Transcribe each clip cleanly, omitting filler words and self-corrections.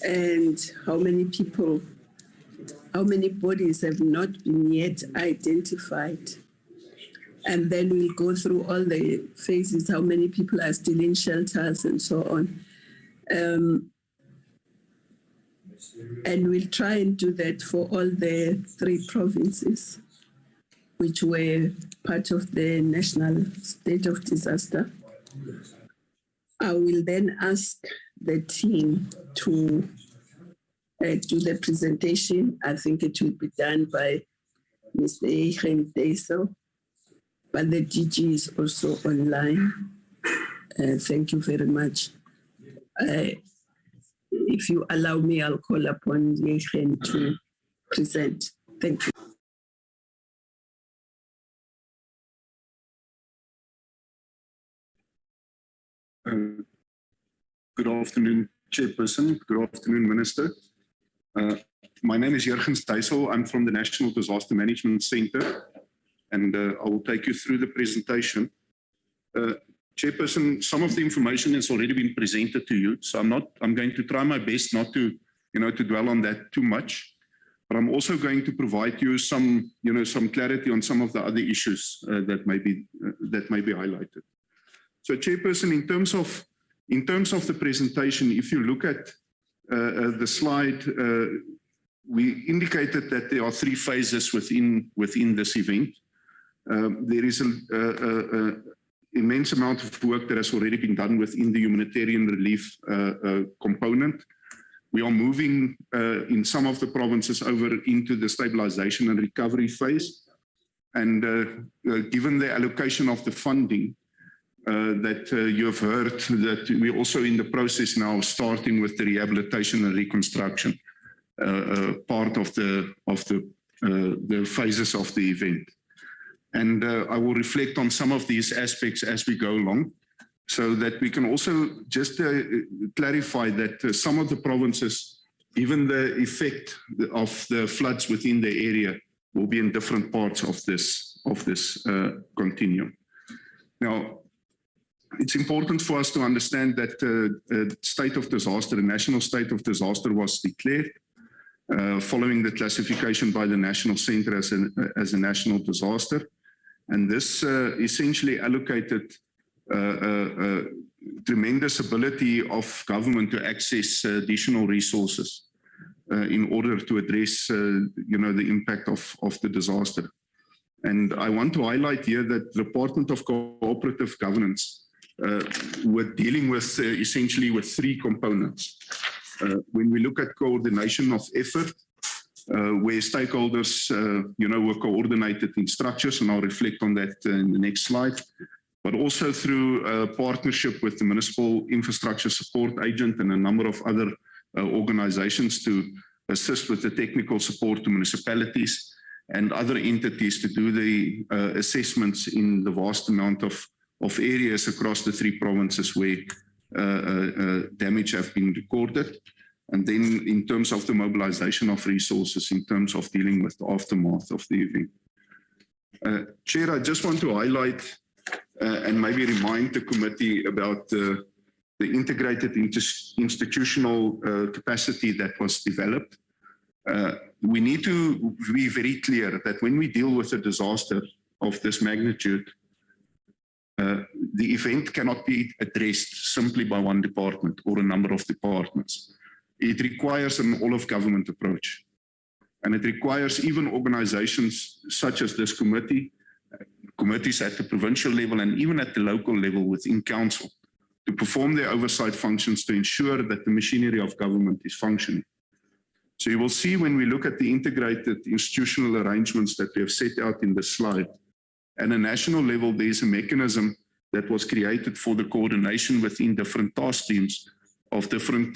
and how many people, how many bodies have not been yet identified. And then we'll go through all the phases, how many people are still in shelters and so on. And we'll try and do that for all the 3 provinces, which were part of the national state of disaster. I will then ask the team to do the presentation. I think it will be done by Mr. Eichen Deisel, but the DG is also online. Thank you very much. If you allow me, I'll call upon Eichen to present. Thank you. Good afternoon, Chairperson. Good afternoon, Minister. My name is Jurgens Deisel. I'm from the National Disaster Management Center, and I will take you through the presentation. Chairperson, some of the information has already been presented to you, so I'm going to try my best not to, to dwell on that too much. But I'm also going to provide you some, some clarity on some of the other issues that may be highlighted. So, Chairperson, in terms of the presentation, if you look at the slide, we indicated that there are 3 phases within this event. There is an immense amount of work that has already been done within the humanitarian relief component. We are moving in some of the provinces over into the stabilization and recovery phase. And given the allocation of the funding, that you have heard that we're also in the process now starting with the rehabilitation and reconstruction part of the phases of the event. And I will reflect on some of these aspects as we go along, so that we can also just clarify that some of the provinces, even the effect of the floods within the area will be in different parts of this continuum. Now, it's important for us to understand that state of disaster, the national state of disaster was declared following the classification by the National Center as a national disaster. And this essentially allocated tremendous ability of government to access additional resources in order to address, the impact of the disaster. And I want to highlight here that the Department of Cooperative Governance we're dealing with essentially with 3 components. When we look at coordination of effort, where stakeholders, were coordinated in structures, and I'll reflect on that in the next slide, but also through partnership with the Municipal Infrastructure Support Agent and a number of other organizations to assist with the technical support to municipalities and other entities to do the assessments in the vast amount of areas across the 3 provinces where damage have been recorded. And then in terms of the mobilization of resources, in terms of dealing with the aftermath of the event. Chair, I just want to highlight and maybe remind the committee about the integrated institutional capacity that was developed. We need to be very clear that when we deal with a disaster of this magnitude, the event cannot be addressed simply by one department or a number of departments. It requires an all-of-government approach. And it requires even organizations such as this committee, committees at the provincial level and even at the local level within council, to perform their oversight functions to ensure that the machinery of government is functioning. So you will see when we look at the integrated institutional arrangements that we have set out in this slide, at a national level, there is a mechanism that was created for the coordination within different task teams of different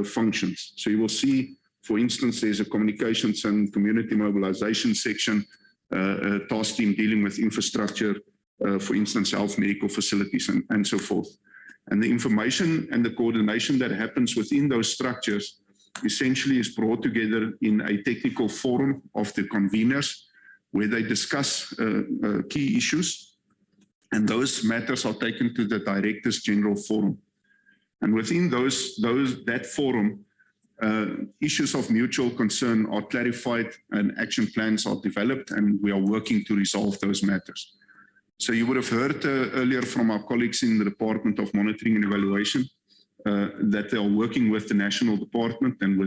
functions. So you will see, for instance, there's a communications and community mobilization section, a task team dealing with infrastructure, for instance, health medical facilities and so forth. And the information and the coordination that happens within those structures essentially is brought together in a technical forum of the conveners, where they discuss key issues, and those matters are taken to the Directors General Forum. And within that forum, issues of mutual concern are clarified and action plans are developed, and we are working to resolve those matters. So you would have heard earlier from our colleagues in the Department of Monitoring and Evaluation that they are working with the National Department and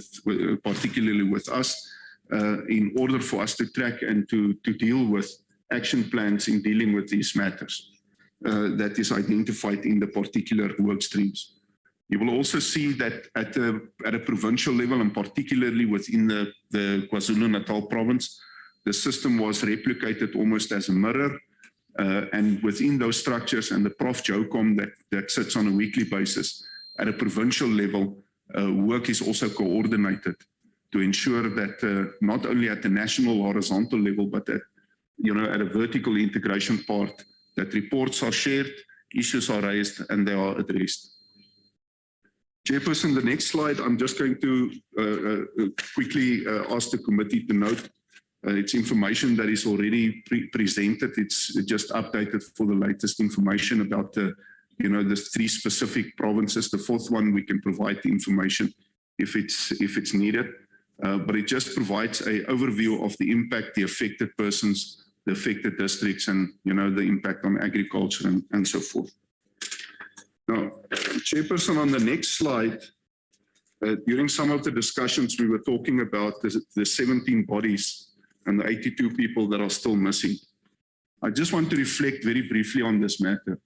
particularly with us in order for us to track and to deal with action plans in dealing with these matters that is identified in the particular work streams. You will also see that at a provincial level, and particularly within the KwaZulu-Natal province, the system was replicated almost as a mirror. And within those structures and the Prof JOCOM that sits on a weekly basis, at a provincial level, work is also coordinated to ensure that not only at the national horizontal level, but at a vertical integration part, that reports are shared, issues are raised, and they are addressed. Chairperson, the next slide, I'm just going to quickly ask the committee to note. It's information that is already presented. It's just updated for the latest information about the 3 specific provinces. The 4th one, we can provide the information if it's needed. But it just provides an overview of the impact, the affected persons, the affected districts, and the impact on agriculture and so forth. Now, Chairperson, on the next slide, during some of the discussions, we were talking about the 17 bodies and the 82 people that are still missing. I just want to reflect very briefly on this matter.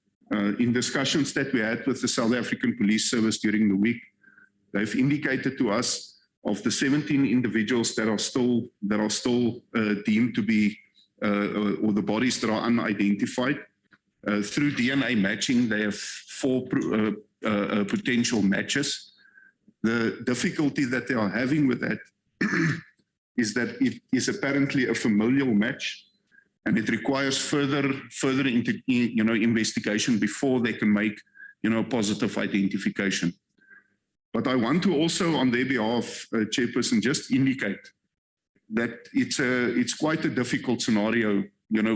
In discussions that we had with the South African Police Service during the week, they've indicated to us of the 17 individuals that are still deemed to be, or the bodies that are unidentified. Through DNA matching, they have 4 potential matches. The difficulty that they are having with that is that it is apparently a familial match, and it requires further investigation before they can make positive identification. But I want to also, on their behalf, Chairperson, just indicate that it's quite a difficult scenario,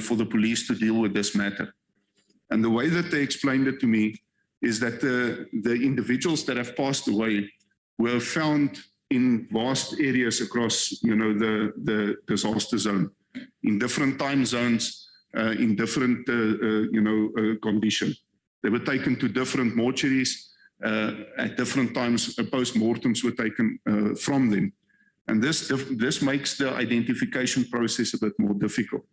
for the police to deal with this matter. And the way that they explained it to me is that the individuals that have passed away were found in vast areas across, the disaster zone, in different time zones, in different, condition. They were taken to different mortuaries at different times. Post-mortems were taken from them, and this makes the identification process a bit more difficult,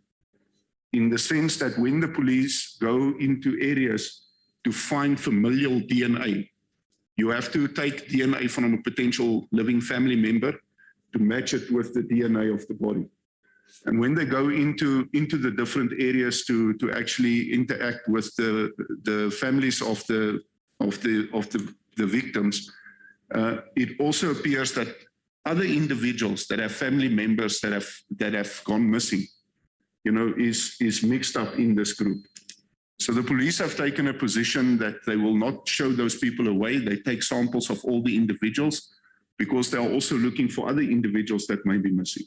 in the sense that when the police go into areas to find familial DNA, you have to take DNA from a potential living family member to match it with the DNA of the body. And when they go into the different areas to actually interact with the families of the victims, it also appears that other individuals that have family members that have gone missing, is mixed up in this group. So the police have taken a position that they will not show those people away. They take samples of all the individuals because they are also looking for other individuals that may be missing.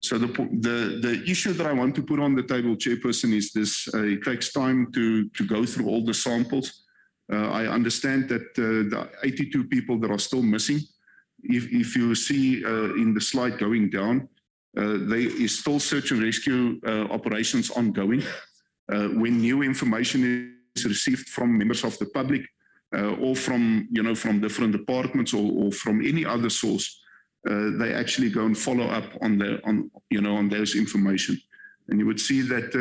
So the issue that I want to put on the table, Chairperson, is this. It takes time to go through all the samples. I understand that the 82 people that are still missing, if you see in the slide going down, there is still search and rescue operations ongoing. When new information is received from members of the public or from different departments or from any other source, they actually go and follow up on those information. And you would see that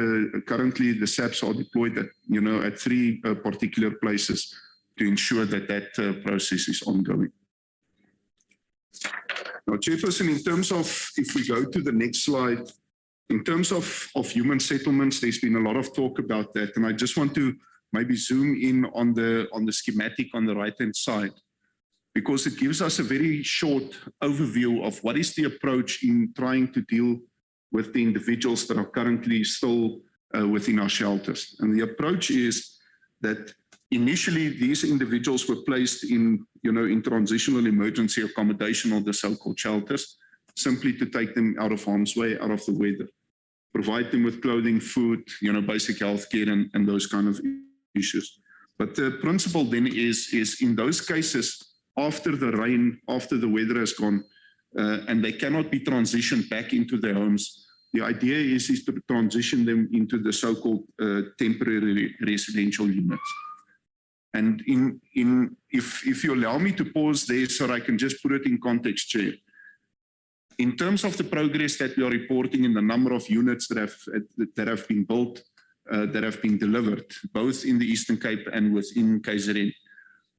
currently the SAPs are deployed at 3 particular places to ensure that process is ongoing. Now, Chairperson, in terms of, if we go to the next slide, in terms of human settlements, there's been a lot of talk about that. And I just want to maybe zoom in on the schematic on the right-hand side, because it gives us a very short overview of what is the approach in trying to deal with the individuals that are currently still within our shelters. And the approach is that initially these individuals were placed in transitional emergency accommodation, or the so-called shelters, simply to take them out of harm's way, out of the weather, provide them with clothing, food, basic health care and those kind of issues. But the principle then is in those cases, after the rain, after the weather has gone, and they cannot be transitioned back into their homes, the idea is to transition them into the so-called temporary residential units. And if you allow me to pause there so I can just put it in context, Chair. In terms of the progress that we are reporting in the number of units that have been built, that have been delivered, both in the Eastern Cape and within KZN,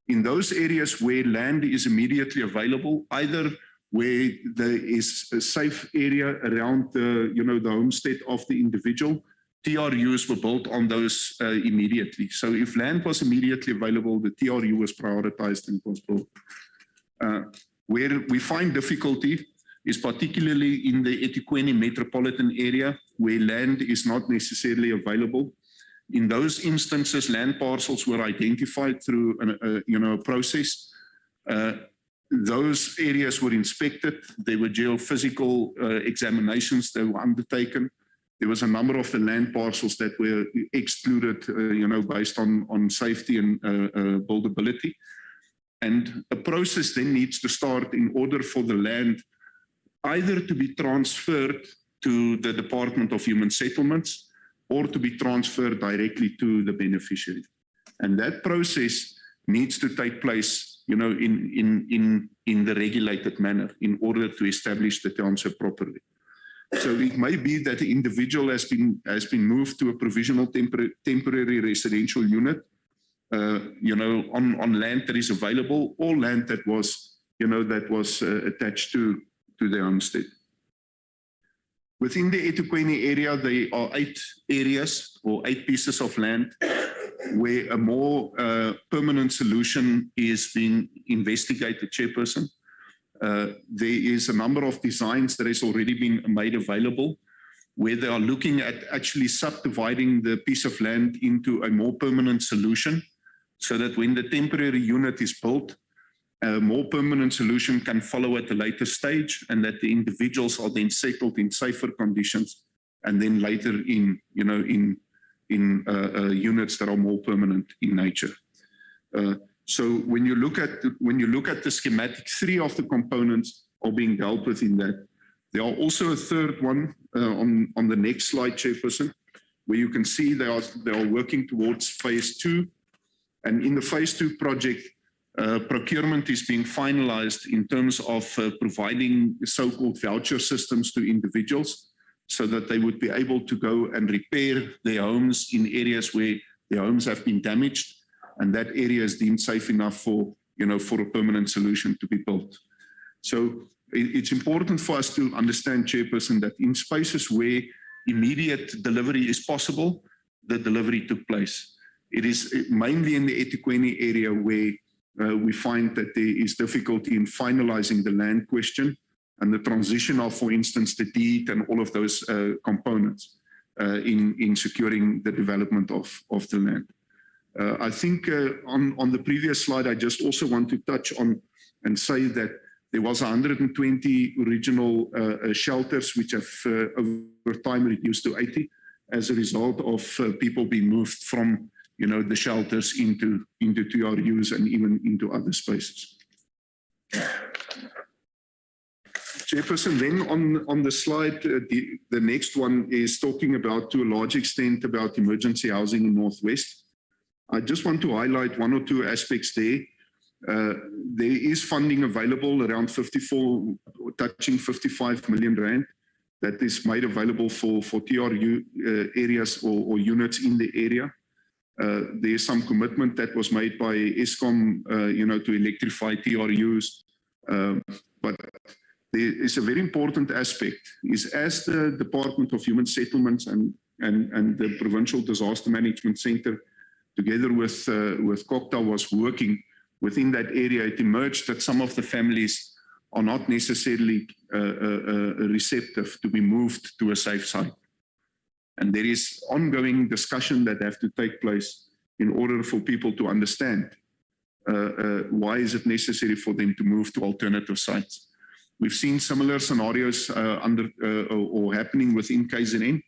in those areas where land is immediately available, either where there is a safe area around the, the homestead of the individual, TRUs were built on those immediately. So if land was immediately available, the TRU was prioritized and was built. Where we find difficulty is particularly in the eThekwini metropolitan area, where land is not necessarily available. In those instances, land parcels were identified through a process. Those areas were inspected. There were geophysical examinations that were undertaken. There was a number of the land parcels that were excluded, based on safety and buildability. And a process then needs to start in order for the land either to be transferred to the Department of Human Settlements or to be transferred directly to the beneficiary. And that process needs to take place, in the regulated manner in order to establish the township properly. So it may be that the individual has been moved to a provisional temporary residential unit, on land that is available, or land that was, attached to the homestead. Within the eThekwini area, there are 8 areas or 8 pieces of land where a more permanent solution is being investigated, Chairperson. There is a number of designs that has already been made available where they are looking at actually subdividing the piece of land into a more permanent solution so that when the temporary unit is built, a more permanent solution can follow at a later stage, and that the individuals are then settled in safer conditions, and then later in units that are more permanent in nature. So when you look at the schematic, 3 of the components are being dealt with in that. There are also a third one on the next slide, Chairperson, where you can see they are working towards phase 2, and in the phase 2 project, procurement is being finalized in terms of providing so-called voucher systems to individuals so that they would be able to go and repair their homes in areas where their homes have been damaged, and that area is deemed safe enough for a permanent solution to be built. So it's important for us to understand, Chairperson, that in spaces where immediate delivery is possible, the delivery took place. It is mainly in the eThekwini area where we find that there is difficulty in finalizing the land question and the transition of, for instance, the deed and all of those components in securing the development of the land. I think on the previous slide, I just also want to touch on and say that there was 120 original shelters which have over time reduced to 80 as a result of people being moved from the shelters into TRUs and even into other spaces. Chairperson, then on the slide, the next one is talking about, to a large extent, about emergency housing in Northwest. I just want to highlight 1 or 2 aspects there. There is funding available around touching 55 million rand that is made available for TRU areas or units in the area. There is some commitment that was made by Eskom, to electrify TRUs. But there is a very important aspect, is as the Department of Human Settlements and the Provincial Disaster Management Centre, together with COCTA, was working within that area, it emerged that some of the families are not necessarily receptive to be moved to a safe site. And there is ongoing discussion that have to take place in order for people to understand why is it necessary for them to move to alternative sites. We've seen similar scenarios or happening within KZN,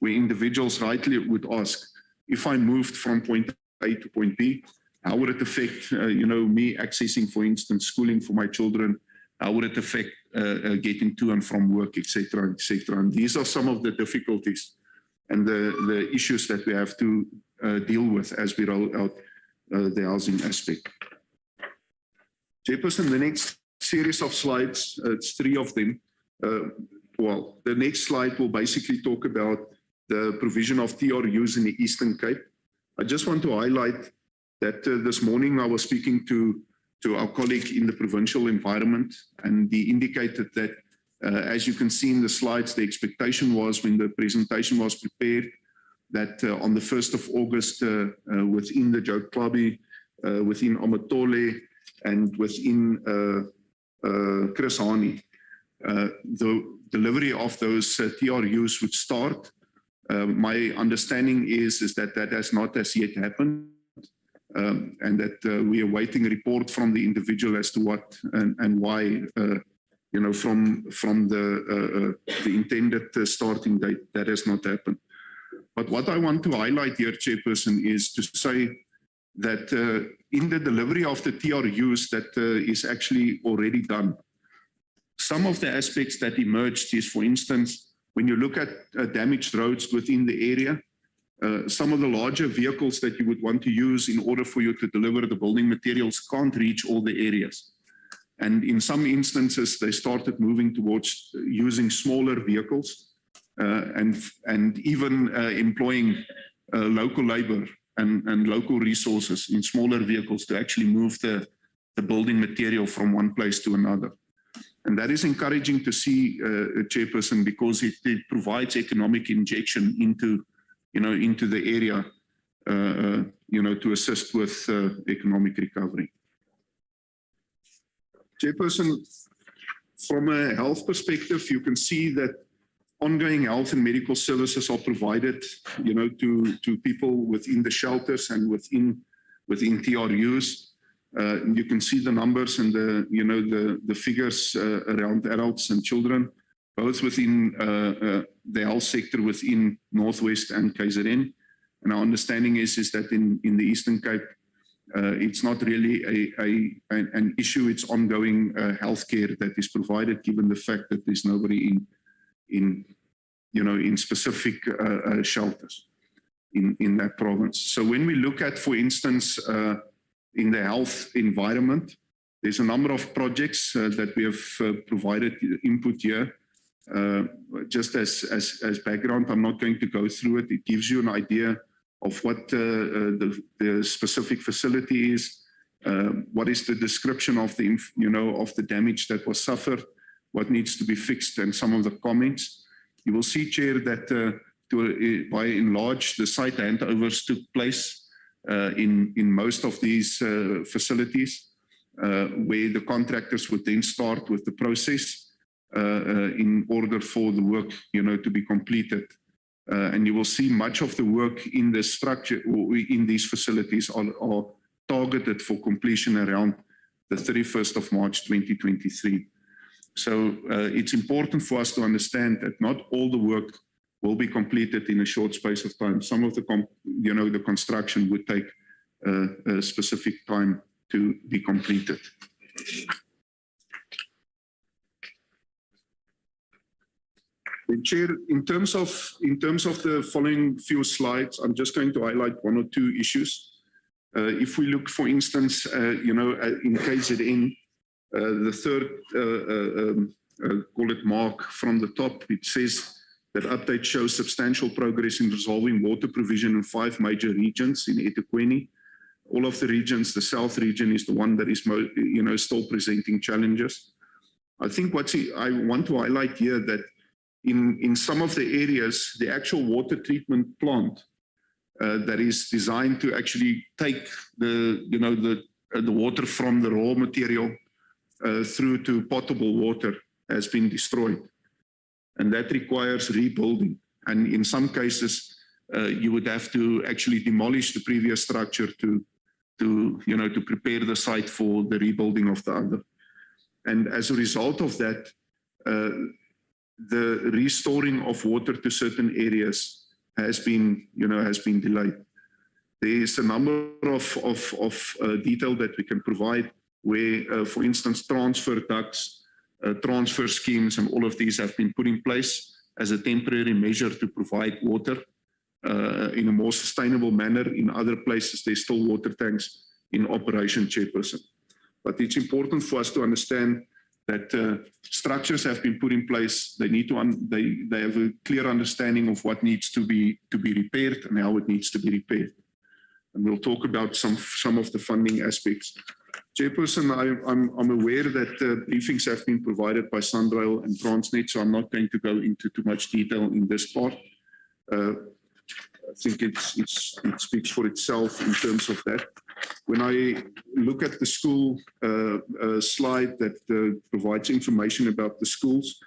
where individuals rightly would ask, if I moved from point A to point B, how would it affect, me accessing, for instance, schooling for my children? How would it affect getting to and from work, etc., etc.? And these are some of the difficulties and the issues that we have to deal with as we roll out the housing aspect. Chairperson, the next series of slides, it's 3 of them. Well, the next slide will basically talk about the provision of TRUs in the Eastern Cape. I just want to highlight that this morning I was speaking to our colleague in the provincial environment, and he indicated that, as you can see in the slides, the expectation was when the presentation was prepared that on the 1st of August, within the Joe Clubby, within Amatole, and within Chris Hani, the delivery of those TRUs would start. My understanding is that that has not as yet happened, and that we are waiting a report from the individual as to what and why, from the intended starting date, that has not happened. But what I want to highlight here, Chairperson, is to say that in the delivery of the TRUs that is actually already done, some of the aspects that emerged is, for instance, when you look at damaged roads within the area, some of the larger vehicles that you would want to use in order for you to deliver the building materials can't reach all the areas. And in some instances, they started moving towards using smaller vehicles and even employing local labor and local resources in smaller vehicles to actually move the building material from one place to another. And that is encouraging to see, Chairperson, because it provides economic injection into the area, to assist with economic recovery. Chairperson, from a health perspective, you can see that ongoing health and medical services are provided, to people within the shelters and within TRUs. You can see the numbers and the figures around adults and children, both within the health sector within Northwest and KZN. And our understanding is that in the Eastern Cape, it's not really an issue. It's ongoing healthcare that is provided, given the fact that there's nobody in specific shelters in that province. So when we look at, for instance, in the health environment, there's a number of projects that we have provided input here. Just as background, I'm not going to go through it. It gives you an idea of what the specific facility is, what is the description of the damage that was suffered, what needs to be fixed, and some of the comments. You will see, Chair, that by and large, the site handovers took place in most of these facilities, where the contractors would then start with the process in order for the work, to be completed. And you will see much of the work in the structure or in these facilities are targeted for completion around the 31st of March 2023. So it's important for us to understand that not all the work will be completed in a short space of time. Some of the construction would take a specific time to be completed. Chair, in terms of the following few slides, I'm just going to highlight 1 or 2 issues. If we look, for instance, in KZN, the third, call it mark from the top, it says that update shows substantial progress in resolving water provision in 5 major regions in eThekwini. All of the regions, the South region is the one that is still presenting challenges. I think I want to highlight here that in some of the areas, the actual water treatment plant that is designed to actually take the water from the raw material through to potable water has been destroyed. And that requires rebuilding. And in some cases, you would have to actually demolish the previous structure to prepare the site for the rebuilding of the other. And as a result of that, the restoring of water to certain areas has been delayed. There's a number of detail that we can provide where, for instance, transfer ducts, transfer schemes, and all of these have been put in place as a temporary measure to provide water in a more sustainable manner. In other places, there's still water tanks in operation, Chairperson. But it's important for us to understand that structures have been put in place. They need to they have a clear understanding of what needs to be repaired and how it needs to be repaired. And we'll talk about some of the funding aspects. Chairperson, I'm aware that briefings have been provided by Sunrail and Transnet, so I'm not going to go into too much detail in this part. I think it speaks for itself in terms of that. When I look at the school slide that provides information about the schools,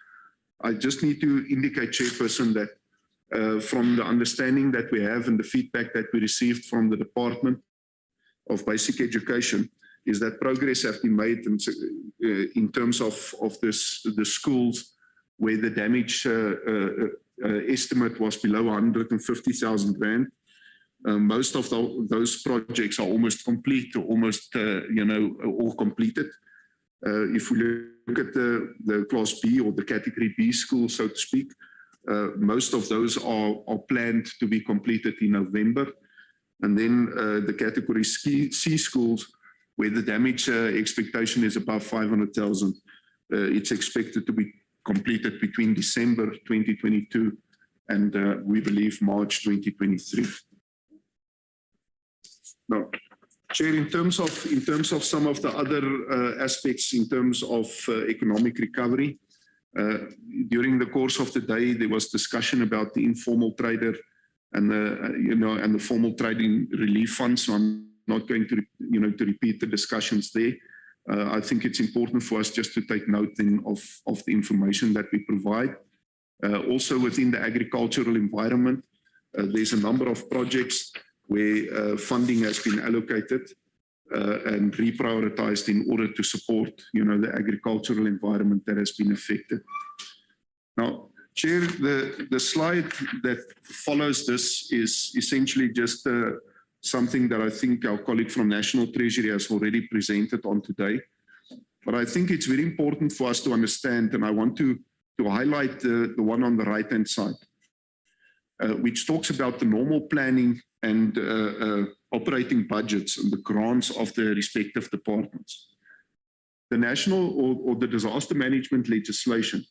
I just need to indicate, Chairperson, that from the understanding that we have and the feedback that we received from the Department of Basic Education is that progress has been made in terms of the schools where the damage estimate was below 150,000 Rand. Most of those projects are almost complete or almost, all completed. If we look at the Class B or the Category B schools, so to speak, most of those are planned to be completed in November. And then the Category C schools, where the damage expectation is above 500,000, it's expected to be completed between December 2022 and we believe March 2023. Now, Chair, in terms of some of the other aspects in terms of economic recovery, during the course of the day there was discussion about the informal trader and the formal trading relief fund. So I'm not going to to repeat the discussions there. I think it's important for us just to take note then of the information that we provide. Also within the agricultural environment, there's a number of projects where funding has been allocated and reprioritized in order to support, the agricultural environment that has been affected. Now, Chair, the slide that follows this is essentially just something that I think our colleague from National Treasury has already presented on today. But I think it's very important for us to understand, and I want to highlight the one on the right-hand side, which talks about the normal planning and operating budgets and the grants of the respective departments. The national or the disaster management legislation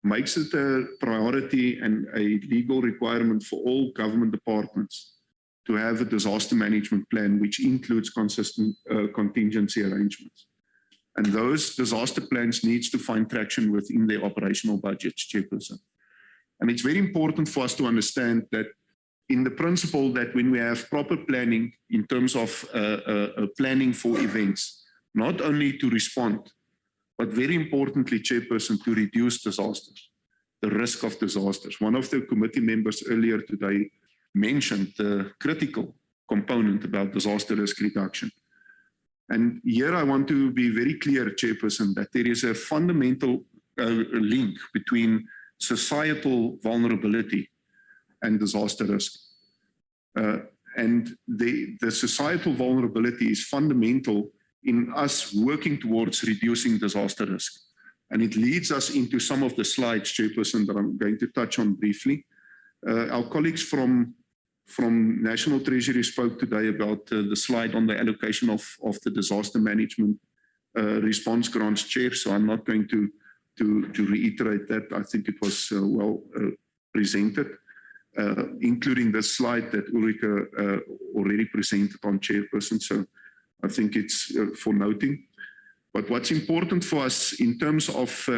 makes it a priority and a legal requirement for all government departments to have a disaster management plan which includes consistent contingency arrangements. And those disaster plans needs to find traction within their operational budgets, Chairperson. And it's very important for us to understand that in the principle that when we have proper planning in terms of planning for events, not only to respond, but very importantly, Chairperson, to reduce disasters, the risk of disasters. One of the committee members earlier today mentioned the critical component about disaster risk reduction. And here I want to be very clear, Chairperson, that there is a fundamental link between societal vulnerability and disaster risk. And the societal vulnerability is fundamental in us working towards reducing disaster risk. And it leads us into some of the slides, Chairperson, that I'm going to touch on briefly. Our colleagues from National Treasury spoke today about the slide on the allocation of the disaster management response grants, Chair, so I'm not going to reiterate that. I think it was well presented, including the slide that Ulrika already presented on, Chairperson, so I think it's for noting. But what's important for us in terms of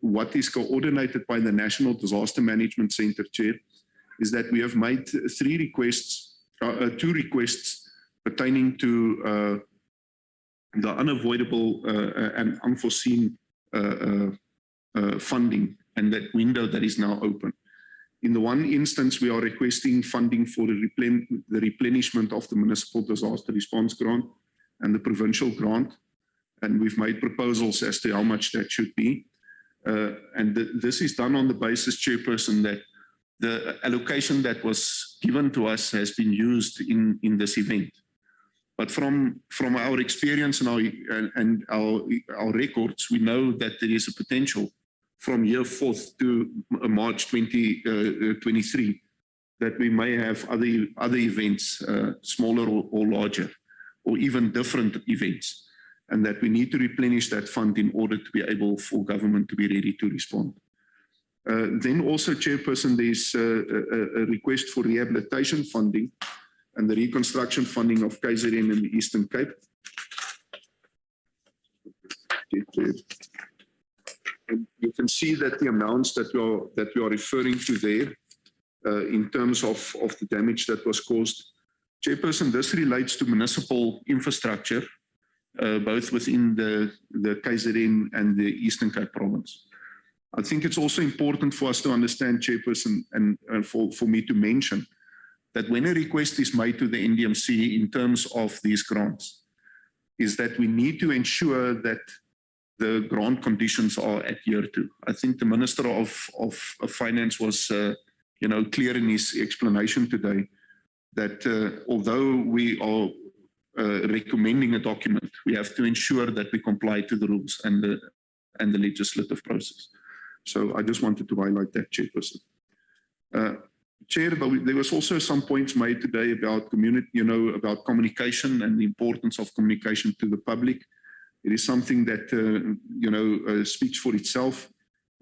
what is coordinated by the National Disaster Management Center, Chair, is that we have made two requests pertaining to the unavoidable and unforeseen funding and that window that is now open. In the one instance, we are requesting funding for the replenishment of the municipal disaster response grant and the provincial grant. And we've made proposals as to how much that should be. And this is done on the basis, Chairperson, that the allocation that was given to us has been used in this event. But from our experience and our records, we know that there is a potential from year 4th to March 2023 that we may have other events, smaller or larger, or even different events, and that we need to replenish that fund in order to be able for government to be ready to respond. Then also, Chairperson, there's a request for rehabilitation funding and the reconstruction funding of KZN in the Eastern Cape. And you can see that the amounts that we are referring to there in terms of the damage that was caused. Chairperson, this relates to municipal infrastructure, both within the KZN and the Eastern Cape province. I think it's also important for us to understand, Chairperson, and for me to mention, that when a request is made to the NDMC in terms of these grants, is that we need to ensure that the grant conditions are adhered to. I think the Minister of Finance was clear in his explanation today that although we are recommending a document, we have to ensure that we comply to the rules and the legislative process. So I just wanted to highlight that, Chairperson. Chair, there was also some points made today about community, about communication and the importance of communication to the public. It is something that speaks for itself.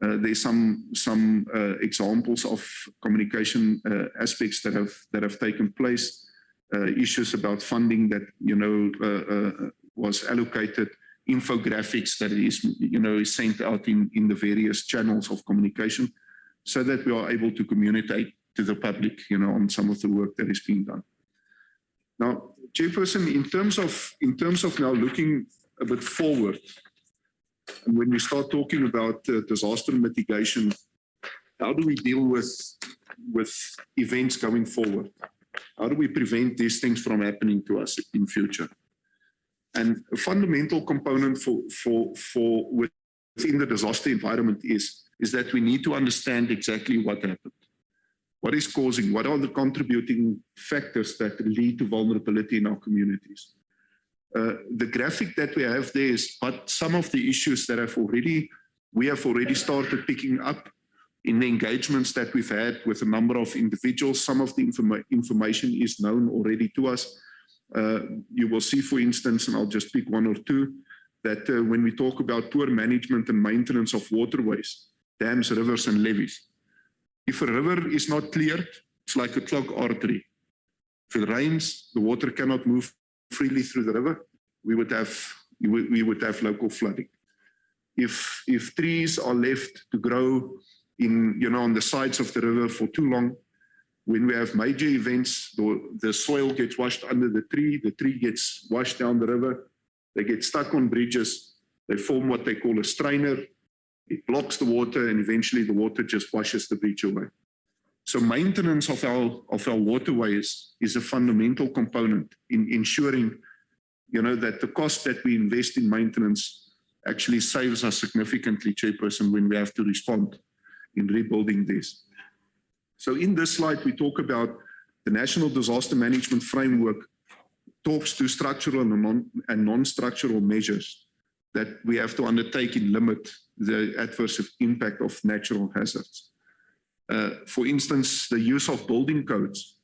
There's some examples of communication aspects that have taken place. Issues about funding that was allocated, infographics that is sent out in the various channels of communication, so that we are able to communicate to the public, on some of the work that is being done. Now, Chairperson, in terms of now looking a bit forward, and when we start talking about disaster mitigation, how do we deal with events going forward? How do we prevent these things from happening to us in future? And a fundamental component within the disaster environment is that we need to understand exactly what happened. What is causing, what are the contributing factors that lead to vulnerability in our communities? The graphic that we have there is but some of the issues that we have already started picking up in the engagements that we've had with a number of individuals. Some of the information is known already to us. You will see, for instance, and I'll just pick one or two, that when we talk about poor management and maintenance of waterways, dams, rivers, and levees, if a river is not cleared, it's like a clogged artery. If it rains, the water cannot move freely through the river. We would have local flooding. If trees are left to grow on the sides of the river for too long, when we have major events, the soil gets washed under the tree gets washed down the river, they get stuck on bridges, they form what they call a strainer. It blocks the water, and eventually the water just washes the bridge away. So maintenance of our waterways is a fundamental component in ensuring, that the cost that we invest in maintenance actually saves us significantly, Chairperson, when we have to respond in rebuilding this. So in this slide, we talk about the National Disaster Management Framework talks to structural and non-structural measures that we have to undertake in limit the adverse impact of natural hazards. For instance, the use of building codes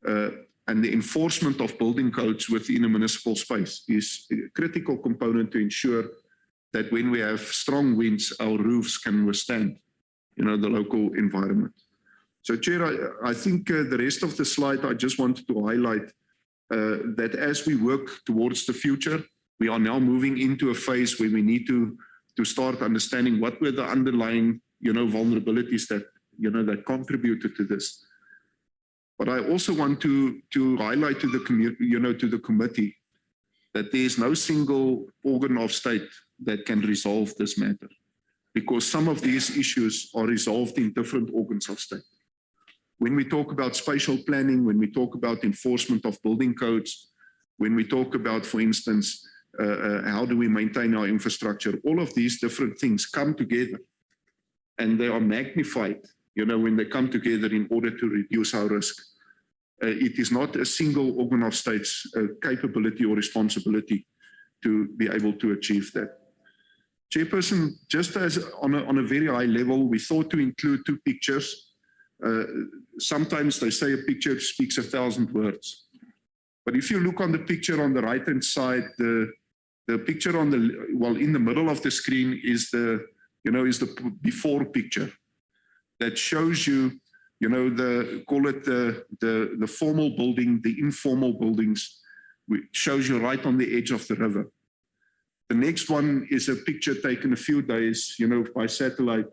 and the enforcement of building codes within a municipal space is a critical component to ensure that when we have strong winds, our roofs can withstand, the local environment. So, Chair, I think the rest of the slide, I just wanted to highlight that as we work towards the future, we are now moving into a phase where we need to start understanding what were the underlying, vulnerabilities that, that contributed to this. But I also want to highlight to the to the committee that there is no single organ of state that can resolve this matter, because some of these issues are resolved in different organs of state. When we talk about spatial planning, when we talk about enforcement of building codes, when we talk about, for instance, how do we maintain our infrastructure, all of these different things come together and they are magnified, when they come together in order to reduce our risk. It is not a single organ of state's capability or responsibility to be able to achieve that. Chairperson, just as on a very high level, we thought to include two pictures. Sometimes they say a picture speaks 1,000 words. But if you look on the picture on the right-hand side, the picture on in the middle of the screen is the before picture that shows you, call it the formal building, the informal buildings, which shows you right on the edge of the river. The next one is a picture taken a few days, by satellite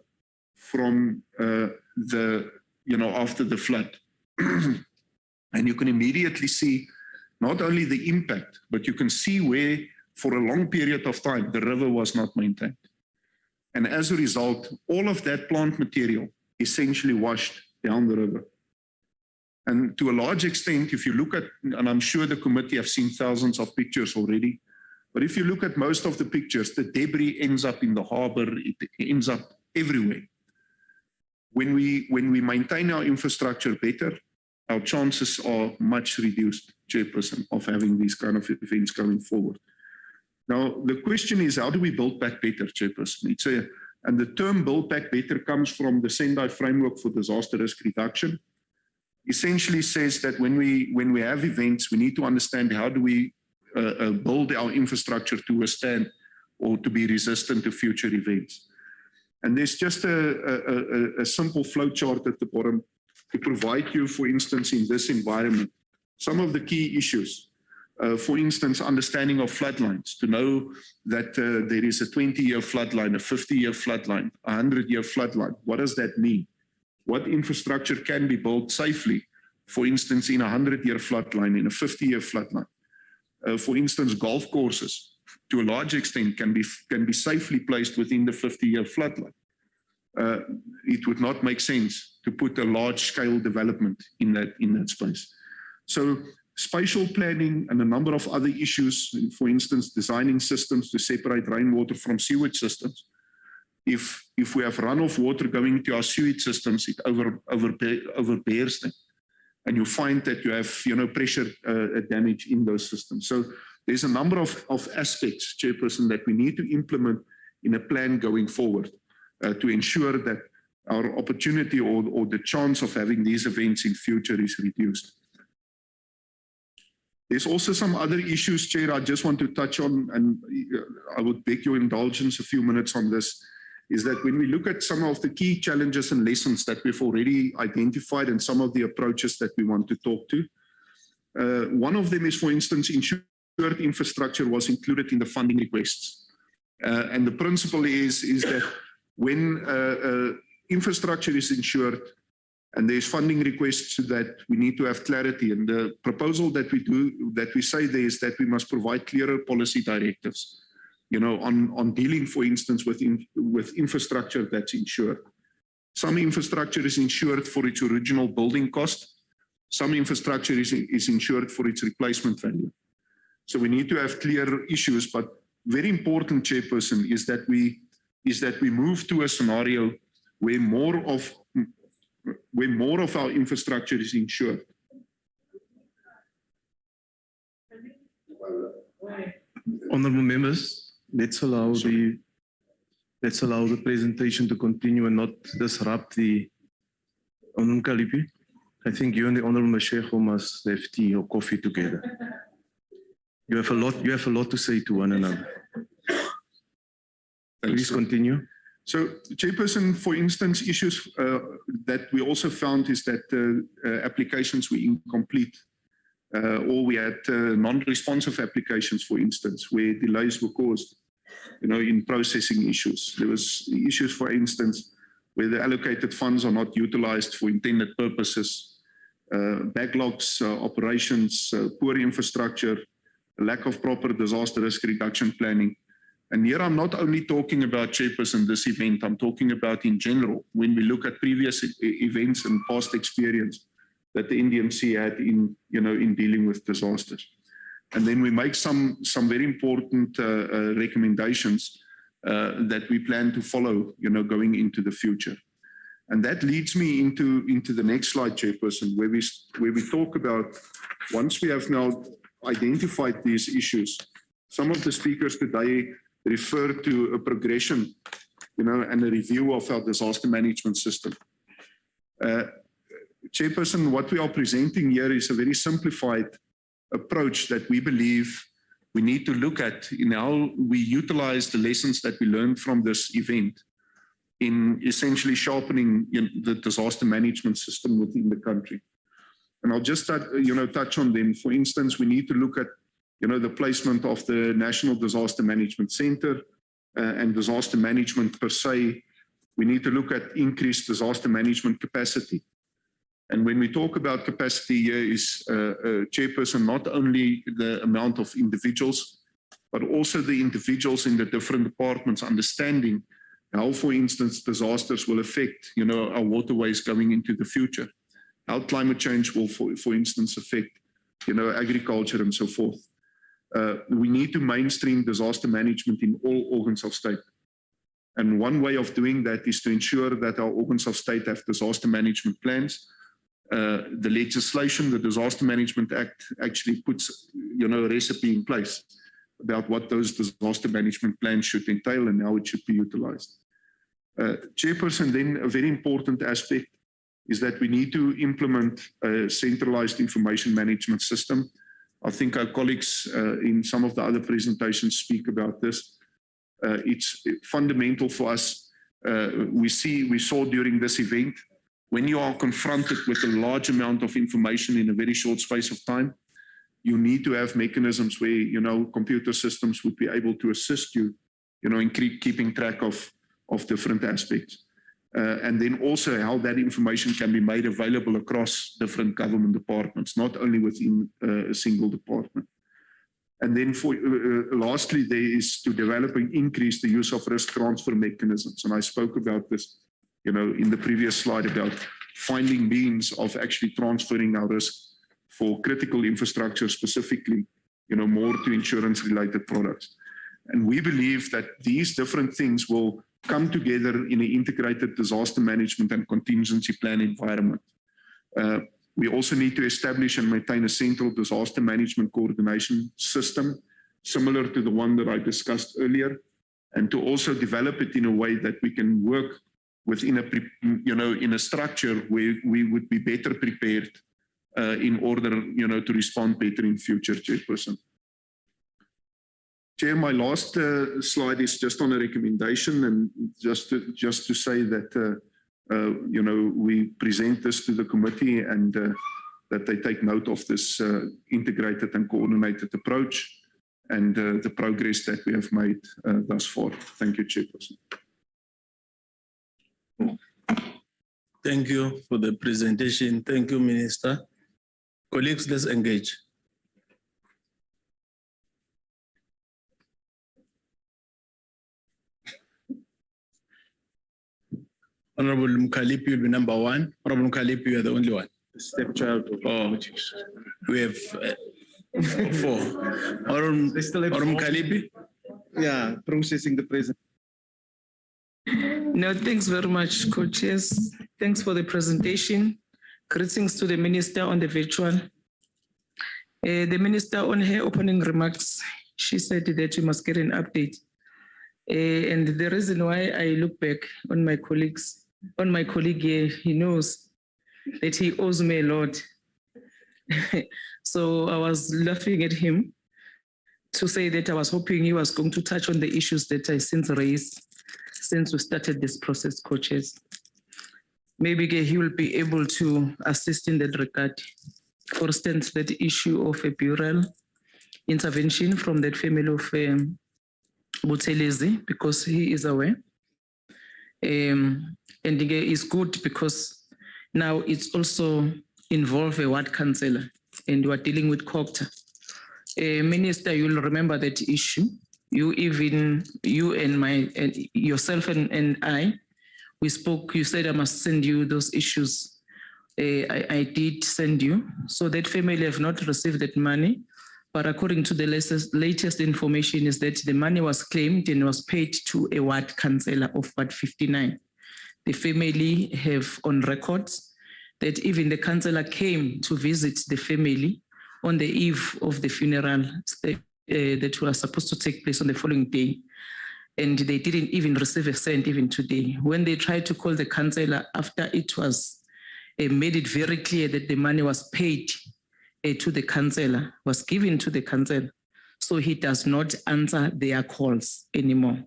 from after the flood. And you can immediately see not only the impact, but you can see where for a long period of time the river was not maintained. And as a result, all of that plant material essentially washed down the river. And to a large extent, if you look at, and I'm sure the committee have seen thousands of pictures already, but if you look at most of the pictures, the debris ends up in the harbor, it ends up everywhere. When we maintain our infrastructure better, our chances are much reduced, Chairperson, of having these kind of events going forward. Now, the question is, how do we build back better, Chairperson? And the term build back better comes from the Sendai Framework for Disaster Risk Reduction. Essentially says that when we have events, we need to understand how do we build our infrastructure to withstand or to be resistant to future events. And there's just a simple flow chart at the bottom to provide you, for instance, in this environment, some of the key issues. For instance, understanding of floodlines, to know that there is a 20-year floodline, a 50-year floodline, a 100-year floodline. What does that mean? What infrastructure can be built safely, for instance, in a 100-year floodline, in a 50-year floodline? For instance, golf courses, to a large extent, can be safely placed within the 50-year floodline. It would not make sense to put a large-scale development in that space. So spatial planning and a number of other issues, for instance, designing systems to separate rainwater from sewage systems. If we have runoff water going into our sewage systems, it overbears them. And you find that you have pressure damage in those systems. So there's a number of aspects, Chairperson, that we need to implement in a plan going forward to ensure that our opportunity or the chance of having these events in future is reduced. There's also some other issues, Chair, I just want to touch on, and I would beg your indulgence a few minutes on this, is that when we look at some of the key challenges and lessons that we've already identified and some of the approaches that we want to talk to, one of them is, for instance, insured infrastructure was included in the funding requests. And the principle is that when infrastructure is insured, and there's funding requests to that, we need to have clarity. And the proposal that we say there is that we must provide clearer policy directives, on dealing, for instance, with infrastructure that's insured. Some infrastructure is insured for its original building cost. Some infrastructure is insured for its replacement value. So we need to have clear issues, but very important, Chairperson, is that we move to a scenario where more of our infrastructure is insured. Honourable members, let's allow the presentation to continue and not disrupt the Honourable Kalipi. I think you and the Honourable Mashego must have tea or coffee together. You have a lot to say to one another. Please continue. So, Chairperson, for instance, issues that we also found is that applications were incomplete, or we had non-responsive applications, for instance, where delays were caused, in processing issues. There was issues, for instance, where the allocated funds are not utilized for intended purposes, backlogs, operations, poor infrastructure, lack of proper disaster risk reduction planning. And here I'm not only talking about, Chairperson, this event, I'm talking about in general, when we look at previous events and past experience that the NDMC had in dealing with disasters. And then we make some very important recommendations that we plan to follow, going into the future. And that leads me into the next slide, Chairperson, where we talk about, once we have now identified these issues, some of the speakers today refer to a progression, and a review of our disaster management system. Chairperson, what we are presenting here is a very simplified approach that we believe we need to look at in how we utilize the lessons that we learned from this event in essentially sharpening the disaster management system within the country. And I'll just touch on them. For instance, we need to look at the placement of the National Disaster Management Center and disaster management per se. We need to look at increased disaster management capacity. And when we talk about capacity here is, Chairperson, not only the amount of individuals, but also the individuals in the different departments understanding how, for instance, disasters will affect, our waterways going into the future, how climate change will, for instance, affect, agriculture and so forth. We need to mainstream disaster management in all organs of state. And one way of doing that is to ensure that our organs of state have disaster management plans. The legislation, the Disaster Management Act, actually puts, a recipe in place about what those disaster management plans should entail and how it should be utilized. Chairperson, then a very important aspect is that we need to implement a centralized information management system. I think our colleagues in some of the other presentations speak about this. It's fundamental for us. We saw during this event, when you are confronted with a large amount of information in a very short space of time, you need to have mechanisms where, computer systems would be able to assist you, in keeping track of different aspects. And then also how that information can be made available across different government departments, not only within a single department. And then lastly, there is to develop and increase the use of risk transfer mechanisms. And I spoke about this, in the previous slide about finding means of actually transferring our risk for critical infrastructure specifically, more to insurance-related products. And we believe that these different things will come together in an integrated disaster management and contingency plan environment. We also need to establish and maintain a central disaster management coordination system, similar to the one that I discussed earlier, and to also develop it in a way that we can work within in a structure where we would be better prepared in order, to respond better in future, Chairperson. Chair, my last slide is just on a recommendation, and just to say that we present this to the committee and that they take note of this integrated and coordinated approach and the progress that we have made thus far. Thank you, Chairperson. Thank you for the presentation. Thank you, Minister. Colleagues, let's engage. Honorable Mkalipi will be number one. Honorable Mkalipi, you are the only one. Stepchild of politics. We have four. Honorable Mkalipi? Yeah, processing the present. No, thanks very much, co-chairs. Thanks for the presentation. Greetings to the Minister on the virtual. The Minister, on her opening remarks, she said that you must get an update. And the reason why I look back on my colleague here, he knows that he owes me a lot. So I was laughing at him to say that I was hoping he was going to touch on the issues that I since raised since we started this process, coaches. Maybe he will be able to assist in that regard. For instance, that issue of a burial intervention from that family of Buthelezi, because he is aware. And it's good because now it's also involve a ward councillor and we're dealing with COPTA. Minister, you'll remember that issue. Yourself and I, we spoke, you said I must send you those issues. I did send you. So that family have not received that money. But according to the latest information is that the money was claimed and was paid to a ward councillor of Ward 59. the family have on record that even the councillor came to visit the family on the eve of the funeral that was supposed to take place on the following day. And they didn't even receive a cent even today. When they tried to call the councillor after it was made it very clear that the money was paid to the councillor, was given to the councillor, so he does not answer their calls anymore.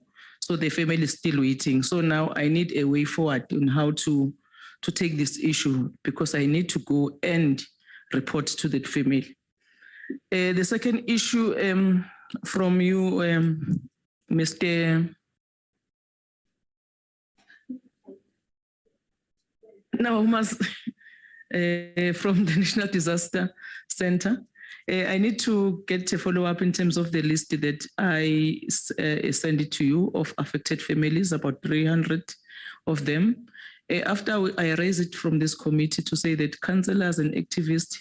So the family is still waiting. So now I need a way forward on how to take this issue, because I need to go and report to the family. The second issue from you, Mr. No, from the National Disaster Center. I need to get a follow-up in terms of the list that I send it to you of affected families, about 300 of them. After I raise it from this committee to say that councillors and activists,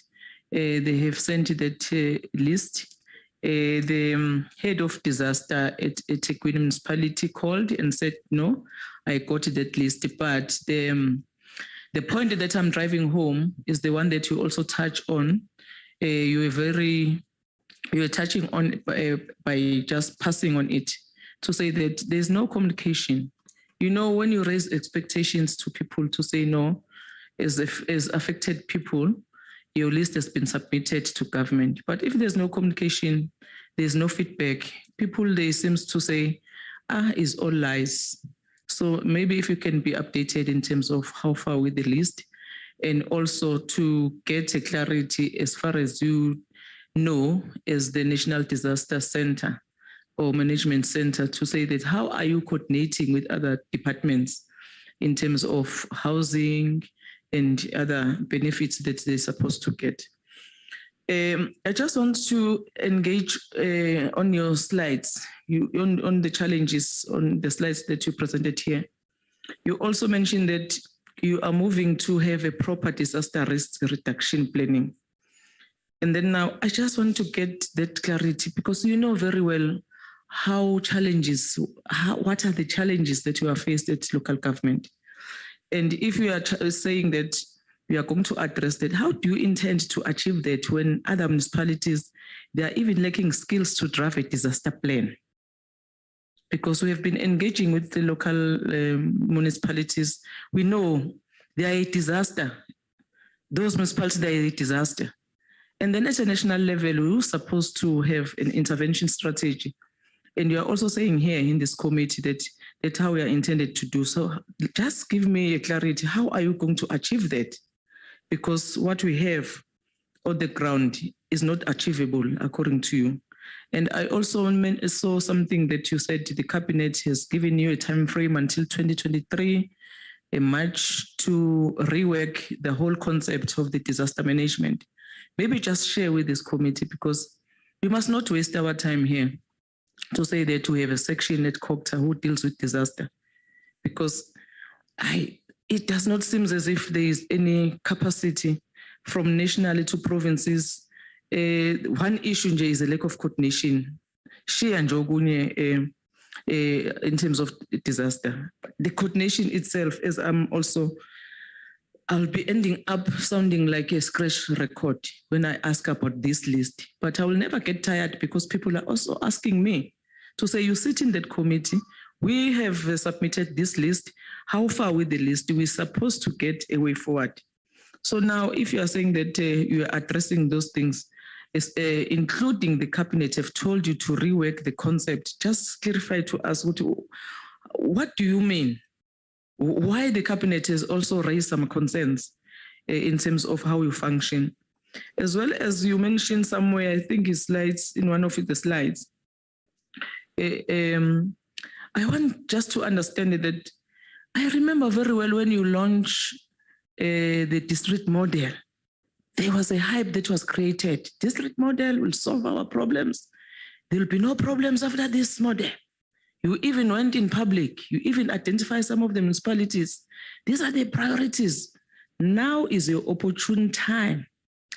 they have sent that list. The head of disaster at Ethekwini municipality called and said, no, I got that list, but the point that I'm driving home is the one that you also touch on. You were touching on by just passing on it to say that there's no communication. You know, when you raise expectations to people to say no, as affected people, your list has been submitted to government. But if there's no communication, there's no feedback, people, they seems to say, it's all lies. So maybe if you can be updated in terms of how far with the list, and also to get a clarity as far as you know as the National Disaster Center or Management Center, to say that how are you coordinating with other departments in terms of housing and other benefits that they're supposed to get. I just want to engage on your slides, on the challenges on the slides that you presented here. You also mentioned that you are moving to have a proper disaster risk reduction planning. And then now I just want to get that clarity, because you know very well what are the challenges that you are faced at local government. And if you are saying that you are going to address that, how do you intend to achieve that when other municipalities, they are even lacking skills to draft a disaster plan? Because we have been engaging with the local municipalities. We know they are a disaster. Those municipalities, they are a disaster. And then at a national level, we're supposed to have an intervention strategy. And you are also saying here in this committee that that's how we are intended to do. So just give me a clarity. How are you going to achieve that? Because what we have on the ground is not achievable according to you. And I also saw something that you said the cabinet has given you a time frame until 2023, in March, to rework the whole concept of the disaster management. Maybe just share with this committee, because we must not waste our time here to say that we have a section at COGTA who deals with disaster, because it does not seem as if there is any capacity from nationally to provinces. One issue is a lack of coordination. In terms of disaster, the coordination itself, as I'll be ending up sounding like a scratch record when I ask about this list, but I will never get tired, because people are also asking me to say, you sit in that committee, we have submitted this list, how far with the list? We're supposed to get a way forward. So now if you are saying that you are addressing those things, including the cabinet have told you to rework the concept, just clarify to us, what do you mean? Why the cabinet has also raised some concerns in terms of how you function. As well as you mentioned somewhere, I think it's slides, in one of the slides, I want just to understand that I remember very well when you launched the district model, there was a hype that was created. District model will solve our problems. There will be no problems after this model. You even went in public. You even identified some of the municipalities. These are the priorities. Now is your opportune time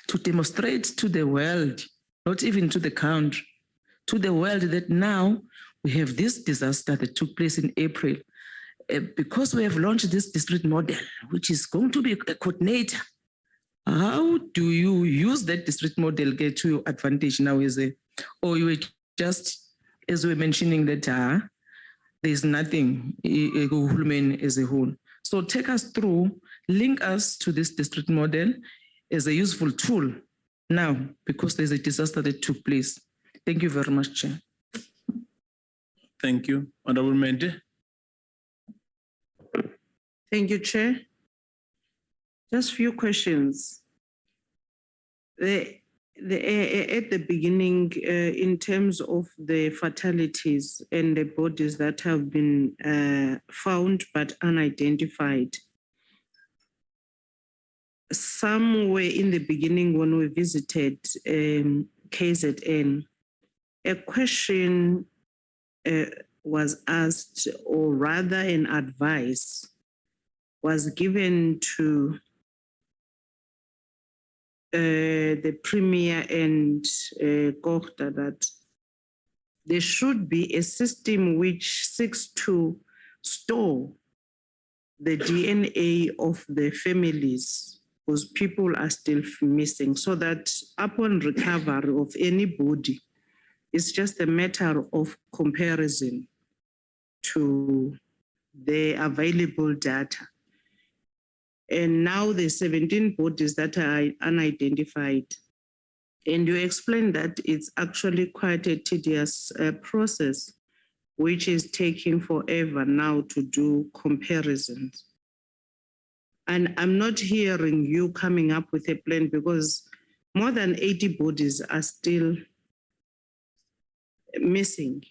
to demonstrate to the world, not even to the country, to the world, that now we have this disaster that took place in April. because we have launched this district model, which is going to be a coordinator, how do you use that district model get to your advantage now? Or you were just, as we were mentioning that there's nothing as a whole. So take us through, link us to this district model as a useful tool now, because there's a disaster that took place. Thank you very much, Chair. Thank you. Honorable Mende. Thank you, Chair. Just a few questions. At the beginning, in terms of the fatalities and the bodies that have been found but unidentified, somewhere in the beginning when we visited KZN, a question was asked, or rather an advice was given to the Premier and Kochta that there should be a system which seeks to store the DNA of the families, because people are still missing, so that upon recovery of any body, it's just a matter of comparison to the available data. And now the 17 bodies that are unidentified. And you explained that it's actually quite a tedious process, which is taking forever now to do comparisons. And I'm not hearing you coming up with a plan, because more than 80 bodies are still missing.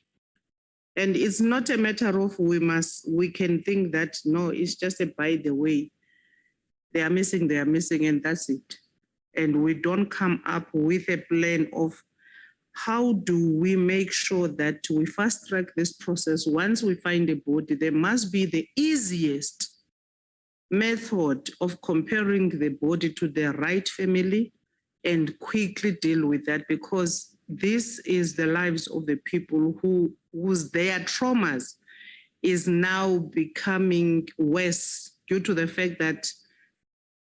And it's not a matter of we can think that, no, it's just a by the way. They are missing, and that's it. And we don't come up with a plan of how do we make sure that we fast track this process. Once we find a body, there must be the easiest method of comparing the body to the right family and quickly deal with that, because this is the lives of the people whose their traumas is now becoming worse due to the fact that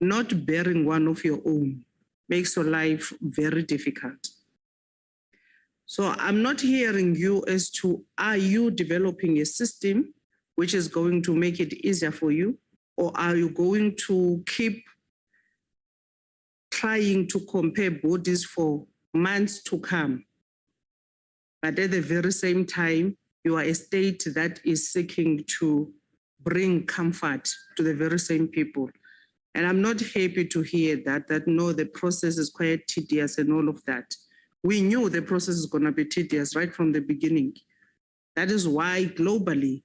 not bearing one of your own makes your life very difficult. So I'm not hearing you as to, are you developing a system which is going to make it easier for you? Or are you going to keep trying to compare bodies for months to come? But at the very same time, you are a state that is seeking to bring comfort to the very same people. And I'm not happy to hear that no, the process is quite tedious and all of that. We knew the process is going to be tedious right from the beginning. That is why globally,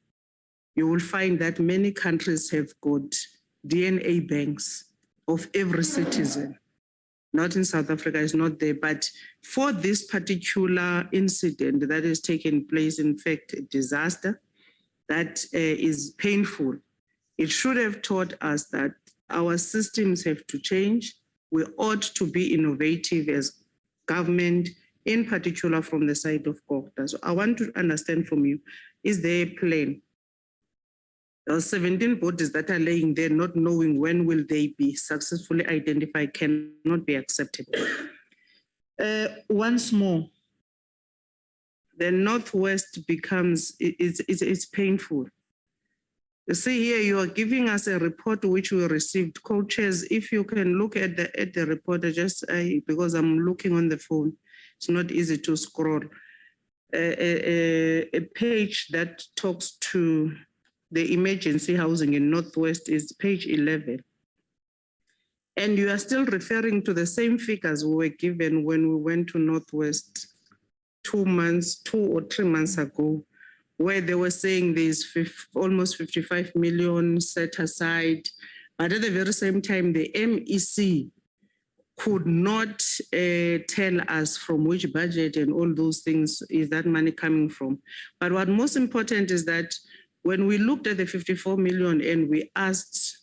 you will find that many countries have got DNA banks of every citizen. Not in South Africa, it's not there, but for this particular incident that has taken place, in fact, a disaster that is painful, it should have taught us that our systems have to change. We ought to be innovative as government, in particular from the side of Kochta. So I want to understand from you, is there a plan? Those 17 bodies that are laying there, not knowing when will they be successfully identified, cannot be acceptable. Once more, the Northwest becomes, it's painful. You see here, you are giving us a report which we received. Co-chairs, if you can look at the report, because I'm looking on the phone, it's not easy to scroll. A page that talks to the emergency housing in Northwest is page 11. And you are still referring to the same figures we were given when we went to Northwest 2 or 3 months ago, where they were saying there's almost 55 million set aside. But at the very same time, the MEC could not tell us from which budget and all those things is that money coming from. But what most important is that when we looked at the 54 million and we asked,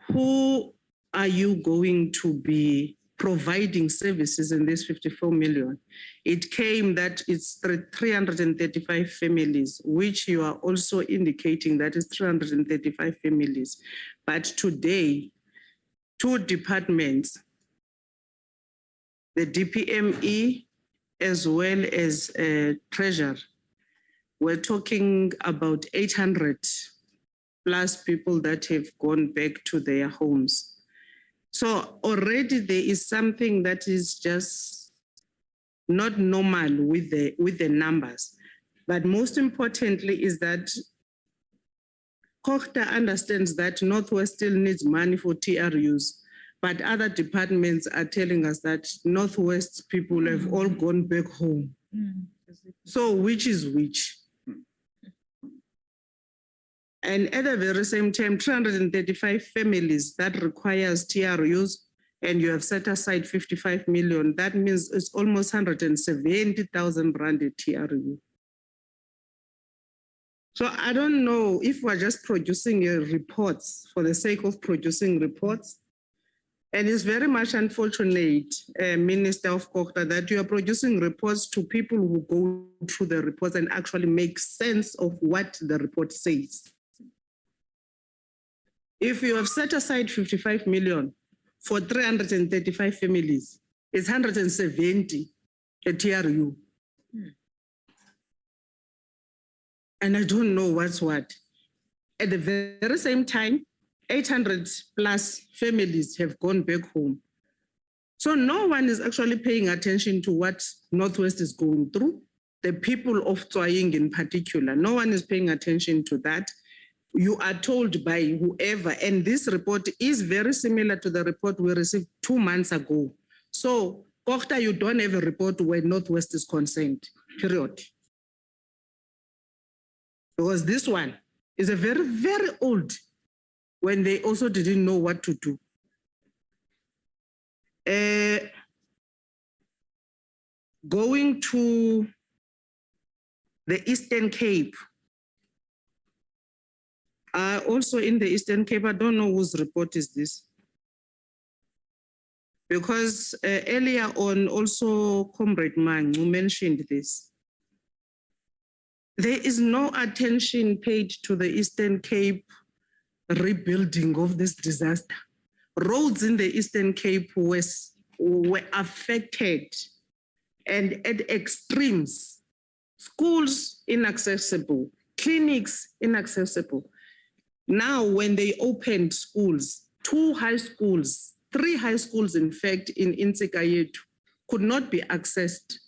who are you going to be providing services in this 54 million. It came that it's 335 families, which you are also indicating that is 335 families. But today, 2 departments, the DPME as well as Treasury, we're talking about 800 plus people that have gone back to their homes. So already there is something that is just not normal with the numbers. But most importantly is that COGTA understands that Northwest still needs money for TRUs, but other departments are telling us that Northwest people have all gone back home. So which is which? And at the very same time, 335 families that requires TRUs, and you have set aside 55 million, that means it's almost 170,000 rand a TRU. So I don't know if we're just producing reports for the sake of producing reports. And it's very much unfortunate, Minister of COGTA, that you are producing reports to people who go through the reports and actually make sense of what the report says. If you have set aside 55 million for 335 families, it's 170 a TRU. And I don't know what's what. At the very same time, 800 plus families have gone back home. So no one is actually paying attention to what Northwest is going through. The people of Tswaying in particular, no one is paying attention to that. You are told by whoever, and this report is very similar to the report we received 2 months ago. So, COGTA, you don't have a report where Northwest is concerned, period. Because this one is a very, very old, when they also didn't know what to do. Going to the Eastern Cape, also in the Eastern Cape, I don't know whose report is this. Because earlier on, also Comrade Mangu mentioned this. There is no attention paid to the Eastern Cape rebuilding of this disaster. Roads in the Eastern Cape were affected and at extremes. Schools inaccessible, clinics inaccessible. Now, when they opened schools, 2 high schools, 3 high schools, in fact, in Insekayetu, could not be accessed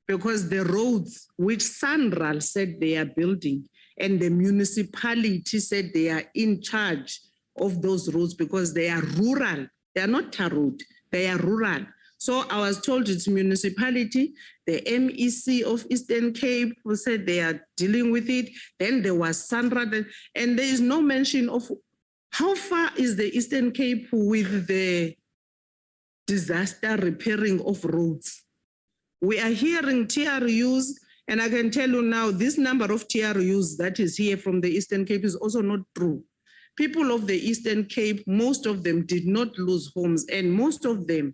because the roads which Centralized said they are building and the municipality said they are in charge of those roads because they are rural. They are not tar road, they are rural. So I was told it's municipality, the MEC of Eastern Cape who said they are dealing with it. Then there was Sandra, and there is no mention of how far is the Eastern Cape with the disaster repairing of roads. We are hearing TRUs, and I can tell you now, this number of TRUs that is here from the Eastern Cape is also not true. People of the Eastern Cape, most of them did not lose homes, and most of them,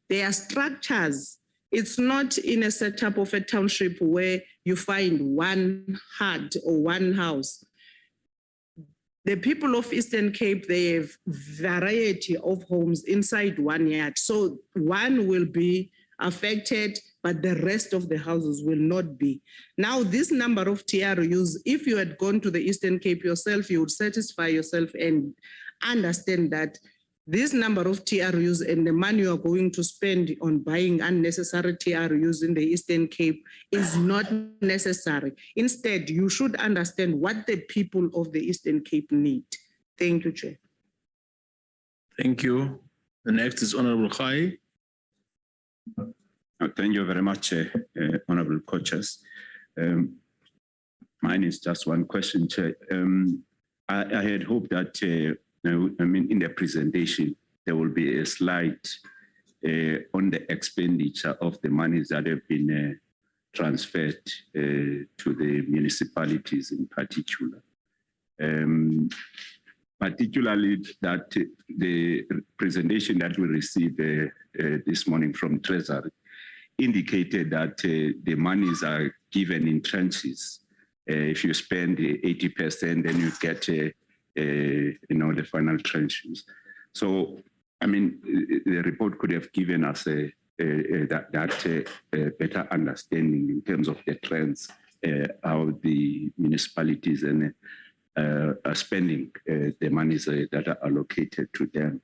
their structures, it's not in a setup of a township where you find one hut or one house. The people of Eastern Cape, they have variety of homes inside one yard. So one will be affected, but the rest of the houses will not be. Now, this number of TRUs, if you had gone to the Eastern Cape yourself, you would satisfy yourself and understand that this number of TRUs and the money you are going to spend on buying unnecessary TRUs in the Eastern Cape is not necessary. Instead, you should understand what the people of the Eastern Cape need. Thank you, Chair. Thank you. The next is Honorable Khai. Thank you very much, Honorable Co-Chairs. Mine is just one question, Chair. I had hoped that in the presentation, there will be a slide on the expenditure of the monies that have been transferred to the municipalities in particular. particularly that the presentation that we received this morning from Treasury indicated that the monies are given in tranches. If you spend 80%, then you get, the final tranches. So, I mean, the report could have given us that better understanding in terms of the trends, how the municipalities and are spending the monies that are allocated to them.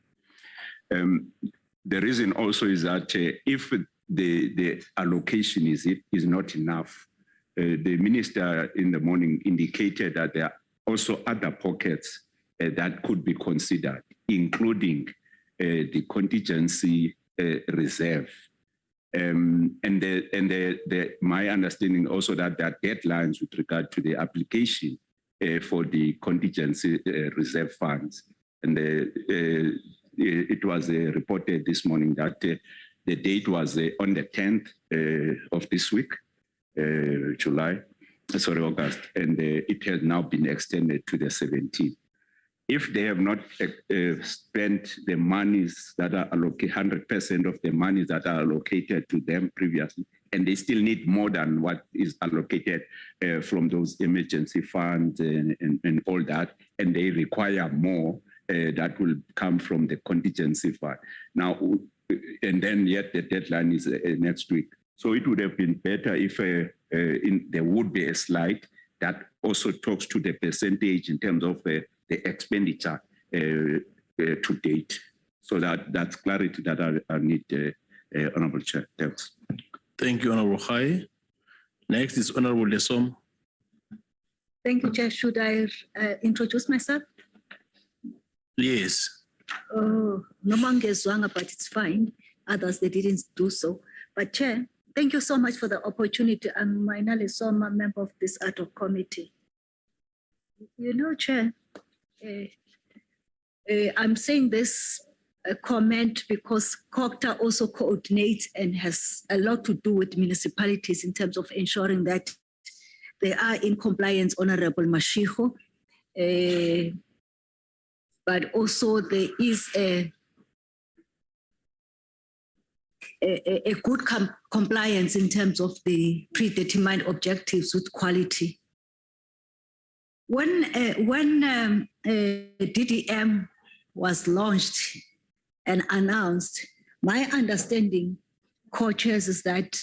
The reason also is that if the allocation is not enough, the minister in the morning indicated that there are also other pockets that could be considered, including the contingency reserve. My understanding also that there are deadlines with regard to the application for the contingency reserve funds. And it was reported this morning that the date was on the 10th of this week, August, and it has now been extended to the 17th. If they have not spent the monies that are allocated, 100% of the monies that are allocated to them previously, and they still need more than what is allocated from those emergency funds and all that, and they require more that will come from the contingency fund. Now, and then yet the deadline is next week. So it would have been better if there would be a slide that also talks to the percentage in terms of the expenditure to date. So that's clarity that I need, Honorable Chair. Thanks. Thank you, Honorable Khai. Next is Honorable Lesom. Thank you, Chair. Should I introduce myself? Yes. Oh, no mangezwanga, but it's fine. Others, they didn't do so. But Chair, thank you so much for the opportunity. I'm Maina Lesoma, member of this ad hoc committee. You know, Chair, I'm saying this comment because COCTA also coordinates and has a lot to do with municipalities in terms of ensuring that they are in compliance, Honorable Mashiho. But also there is a good compliance in terms of the predetermined objectives with quality. When DDM was launched and announced, my understanding, co-chairs, is that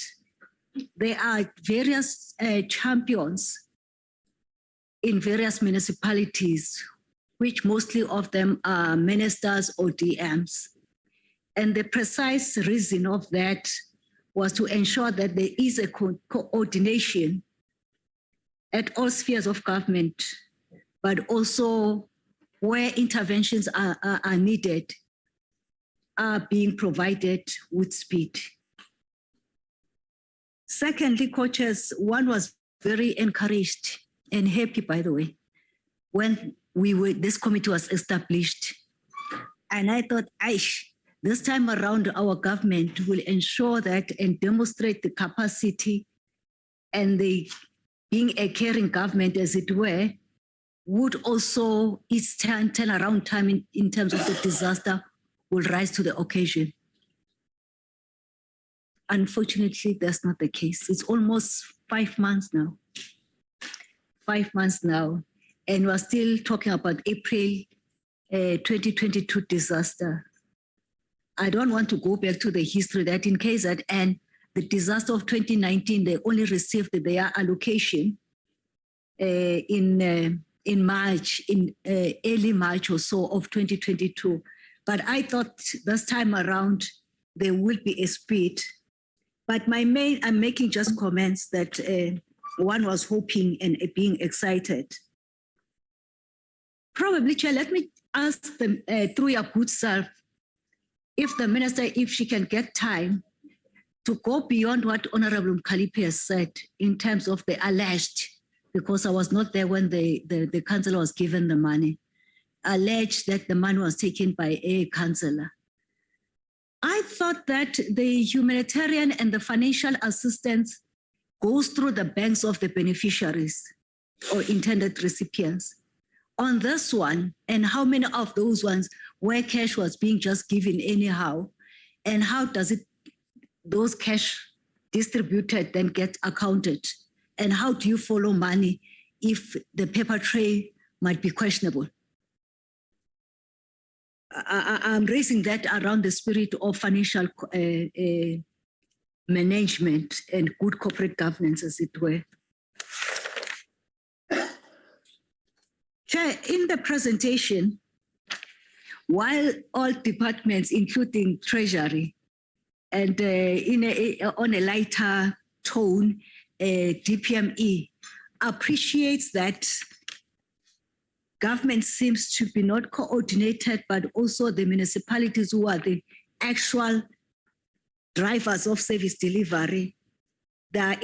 there are various champions in various municipalities, which mostly of them are ministers or DMs. And the precise reason of that was to ensure that there is a coordination at all spheres of government, but also where interventions are needed, are being provided with speed. Secondly, co-chairs, one was very encouraged and happy, by the way, when this committee was established. And I thought, this time around, our government will ensure that and demonstrate the capacity and the being a caring government, as it were, would also, its turnaround time in terms of the disaster will rise to the occasion. Unfortunately, that's not the case. It's almost 5 months now. 5 months now. And we're still talking about April 2022 disaster. I don't want to go back to the history that in case that and the disaster of 2019, they only received their allocation in March, in early March or so of 2022. But I thought this time around, there will be a speed. But I'm making just comments that one was hoping and being excited. Probably, Chair, let me ask them through your good self, if the minister, if she can get time to go beyond what Honorable Mkhaliphi has said in terms of the alleged, because I was not there when the councillor was given the money, alleged that the money was taken by a councillor. I thought that the humanitarian and the financial assistance goes through the banks of the beneficiaries or intended recipients. on this one, and how many of those ones where cash was being just given anyhow, and how does those cash distributed then get accounted, and how do you follow money if the paper trail might be questionable? I'm raising that around the spirit of financial management and good corporate governance, as it were. Chair, in the presentation, while all departments, including Treasury, and on a lighter tone, DPME appreciates that government seems to be not coordinated, but also the municipalities who are the actual drivers of service delivery. They are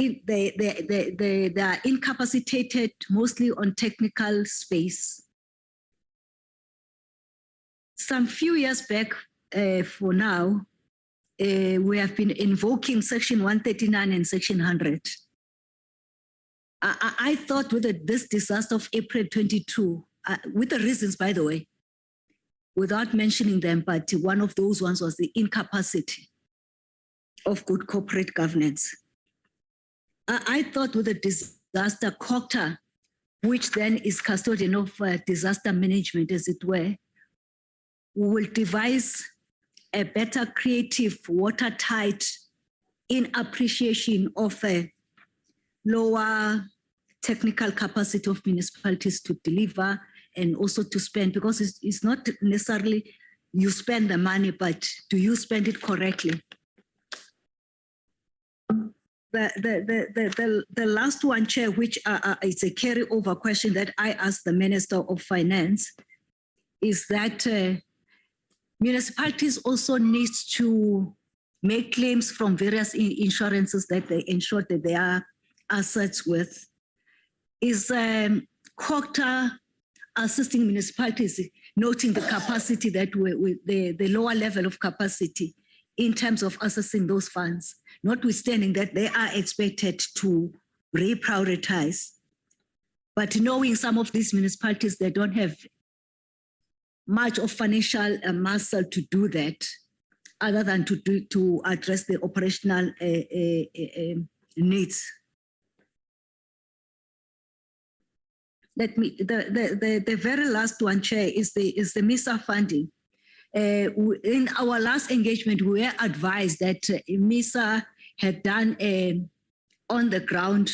incapacitated mostly on technical space. Some few years back, for now, we have been invoking Section 139 and Section 100. I thought with this disaster of April 22, with the reasons, by the way, without mentioning them, but one of those ones was the incapacity of good corporate governance. I thought with the disaster COCTA, which then is custodian of disaster management, as it were, we will devise a better creative, watertight, in appreciation of a lower technical capacity of municipalities to deliver and also to spend, because it's not necessarily you spend the money, but do you spend it correctly? The last one, Chair, which is a carryover question that I asked the Minister of Finance, is that municipalities also need to make claims from various insurances that they insure that they are assets with. Is COCTA assisting municipalities, noting the capacity that the lower level of capacity in terms of assessing those funds, notwithstanding that they are expected to reprioritize. But knowing some of these municipalities, they don't have much of financial muscle to do that, other than to address the operational needs. The very last one, Chair, is the MISA funding. In our last engagement, we were advised that MISA had done on the ground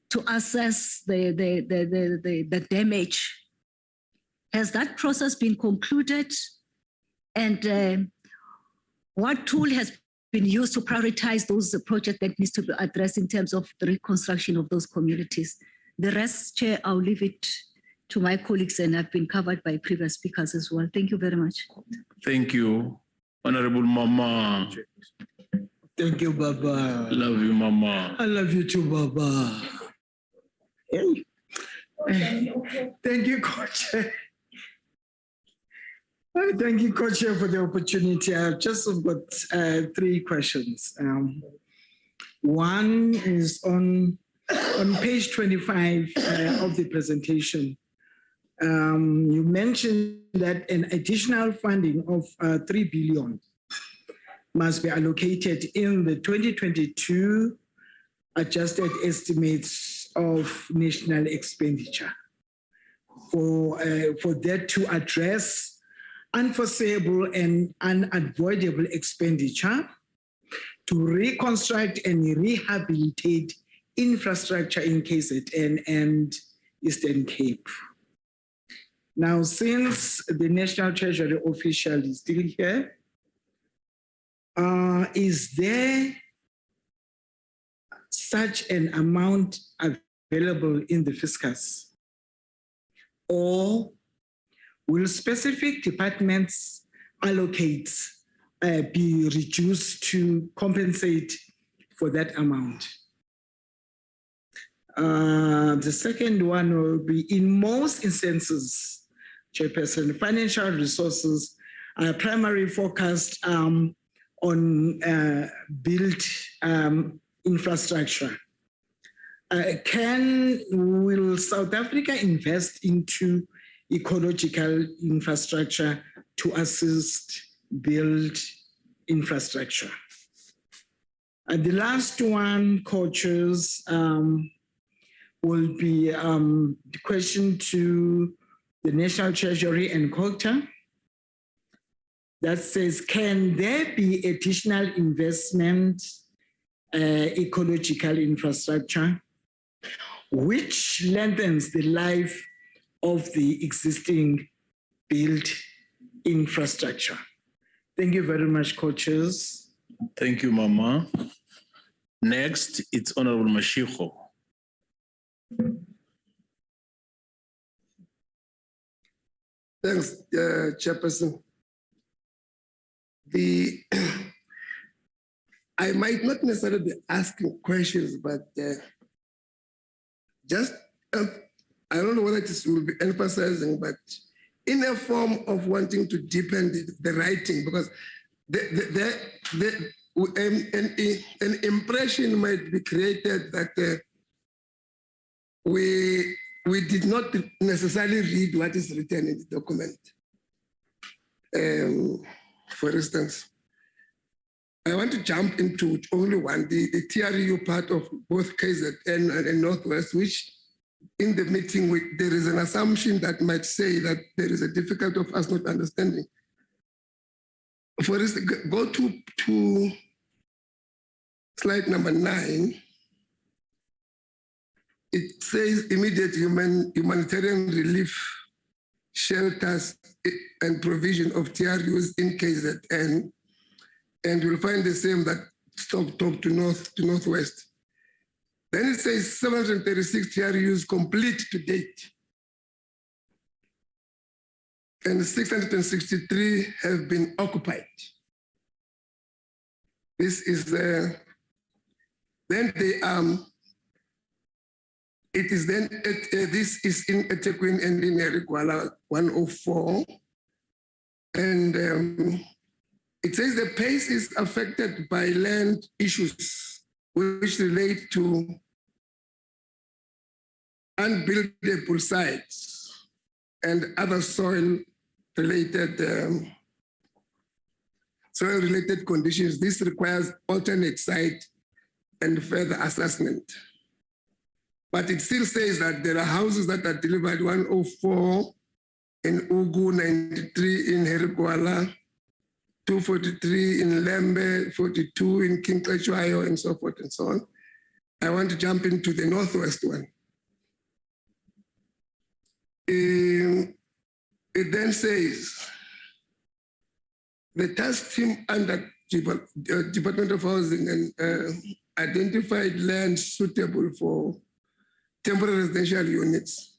to assess the damage. Has that process been concluded? And what tool has been used to prioritize those projects that needs to be addressed in terms of the reconstruction of those communities? The rest, Chair, I'll leave it to my colleagues, and have been covered by previous speakers as well. Thank you very much. Thank you, Honorable Mama. Thank you, Baba. Love you, Mama. I love you too, Baba. Hey. Thank you, Co-Chair. Thank you, Co-Chair, for the opportunity. I've just got 3 questions. One is on page 25 of the presentation. You mentioned that an additional funding of 3 billion must be allocated in the 2022 adjusted estimates of national expenditure for that to address unforeseeable and unavoidable expenditure to reconstruct and rehabilitate infrastructure in KZN and Eastern Cape. Now, since the National Treasury official is still here, is there such an amount available in the fiscus? Or will specific departments allocate be reduced to compensate for that amount? The second one will be, in most instances, Chairperson, financial resources are primarily focused on built infrastructure. Will South Africa invest into ecological infrastructure to assist build infrastructure. And the last one, coaches, will be the question to the National Treasury and Culture that says, can there be additional investment, ecological infrastructure, which lengthens the life of the existing built infrastructure? Thank you very much, coaches. Thank you, Mama. Next, it's Honorable Mashiko. Thanks, Chairperson. I might not necessarily be asking questions, but just, I don't know whether this will be emphasizing, but in a form of wanting to deepen the writing, because an impression might be created that we did not necessarily read what is written in the document. For instance, I want to jump into only one, the TRU part of both KZN and Northwest, which in the meeting, there is an assumption that might say that there is a difficulty of us not understanding. For instance, go to slide number 9. It says immediate humanitarian relief shelters and provision of TRUs in KZN, and you'll find the same that top to northwest. Then it says 736 TRUs complete to date, and 663 have been occupied. This is then it is then this is in eThekwini and in Erigwala 104, and it says the pace is affected by land issues which relate to unbuildable sites and other soil-related conditions. This requires alternate site and further assessment. But it still says that there are houses that are delivered 104 in Ugu, 93 in Herigwala, 243 in Lembe, 42 in King Kechwayo, and so forth and so on. I want to jump into the Northwest one. It then says, the task team under Department of Housing and identified land suitable for temporary residential units.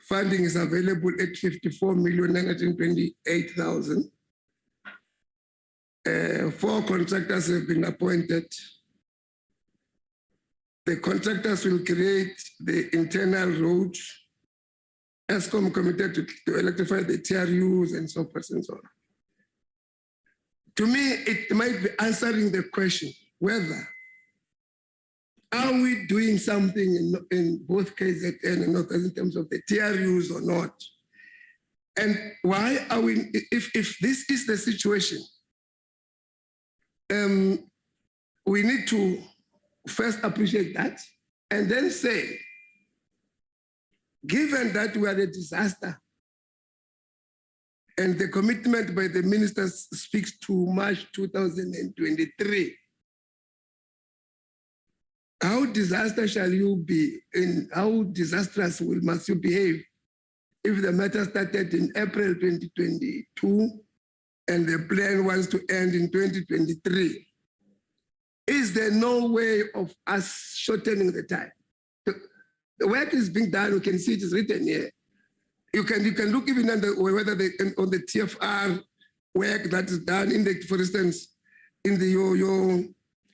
Funding is available at 54,928,000. 4 contractors have been appointed. The contractors will create the internal roads. ESCOM committed to electrify the TRUs and so forth and so on. To me, it might be answering the question whether are we doing something in both KZN and Northwest in terms of the TRUs or not? And why are we, if this is the situation, we need to first appreciate that and then say, given that we are a disaster and the commitment by the ministers speaks to March 2023, how disastrous shall you be and how disastrous must you behave if the matter started in April 2022 and the plan was to end in 2023? Is there no way of us shortening the time? The work is being done, you can see it is written here. You can look even on the TFR work that is done in the, for instance, in the your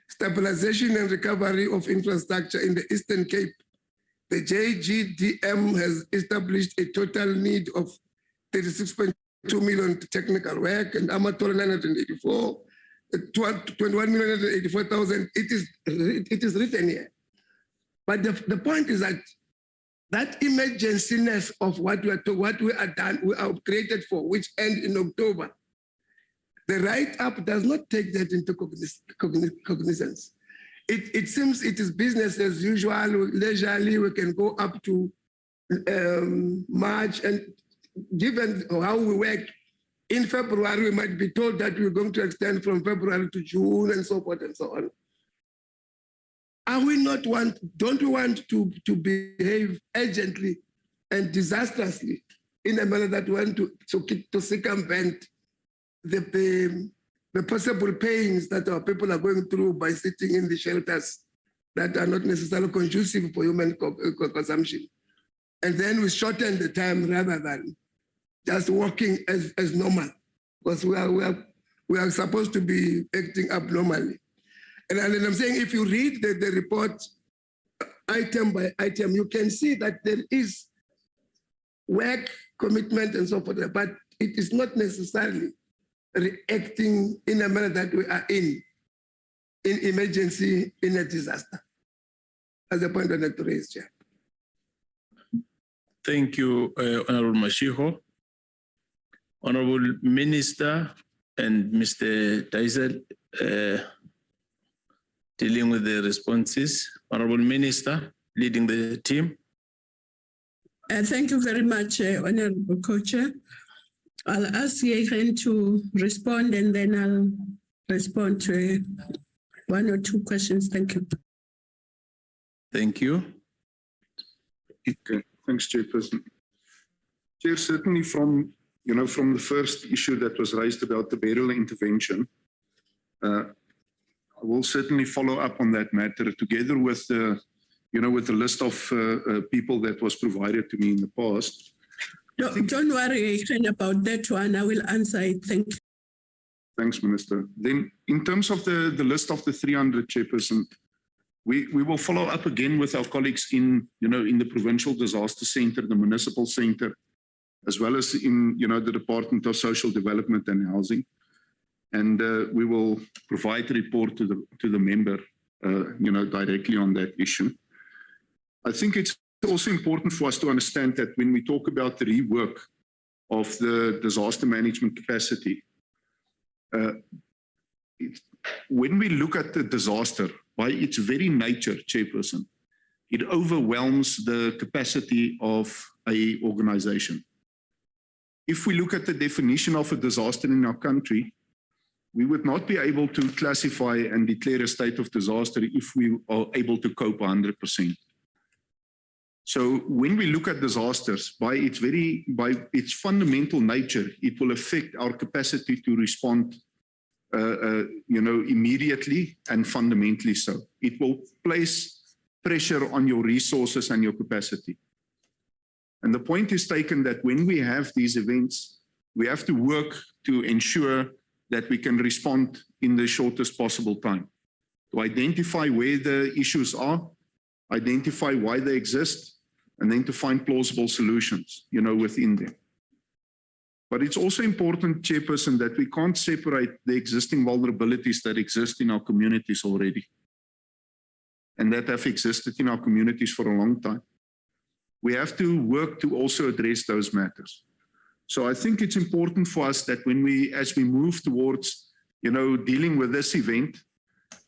stabilization and recovery of infrastructure in the Eastern Cape. The JGDM has established a total need of 36.2 million technical work and amateur 984, 21,984,000. It is written here. But the point is that that emergency-ness of what we are created for, which end in October, the write-up does not take that into cognizance. It seems it is business as usual, leisurely, we can go up to March, and given how we work, in February, we might be told that we're going to extend from February to June and so forth and so on. Don't we want to behave urgently and disastrously in a manner that we want to circumvent the possible pains that our people are going through by sitting in the shelters that are not necessarily conducive for human consumption? And then we shorten the time rather than just working as normal, because we are supposed to be acting abnormally. And I'm saying, if you read the report item by item, you can see that there is work, commitment, and so forth, but it is not necessarily reacting in a manner that we are in emergency, in a disaster. As a point I'd like to raise, Chair. Thank you, Honorable Mashiho. Honorable Minister and Mr. Diesel, dealing with the responses. Honorable Minister, leading the team. Thank you very much, Honorable Co-Chair. I'll ask Johan to respond, and then I'll respond to one or two questions. Thank you. Thank you. Okay, thanks, Chairperson. Chair, certainly from the first issue that was raised about the burial intervention, I will certainly follow up on that matter together with the, with the list of people that was provided to me in the past. Don't worry about that one. I will answer it. Thank you. Thanks, Minister. Then, in terms of the list of the 300, Chairperson, we will follow up again with our colleagues in the Provincial Disaster Center, the Municipal Center, as well as in the Department of Social Development and Housing, and we will provide a report to the member, directly on that issue. I think it's also important for us to understand that when we talk about the rework of the disaster management capacity, when we look at the disaster, by its very nature, Chairperson, it overwhelms the capacity of an organization. If we look at the definition of a disaster in our country, we would not be able to classify and declare a state of disaster if we are able to cope 100%. So when we look at disasters, by its fundamental nature, it will affect our capacity to respond immediately and fundamentally so. It will place pressure on your resources and your capacity. And the point is taken that when we have these events, we have to work to ensure that we can respond in the shortest possible time, to identify where the issues are, identify why they exist, and then to find plausible solutions, within them. But it's also important, Chairperson, that we can't separate the existing vulnerabilities that exist in our communities already and that have existed in our communities for a long time. We have to work to also address those matters. So I think it's important for us that as we move towards, dealing with this event,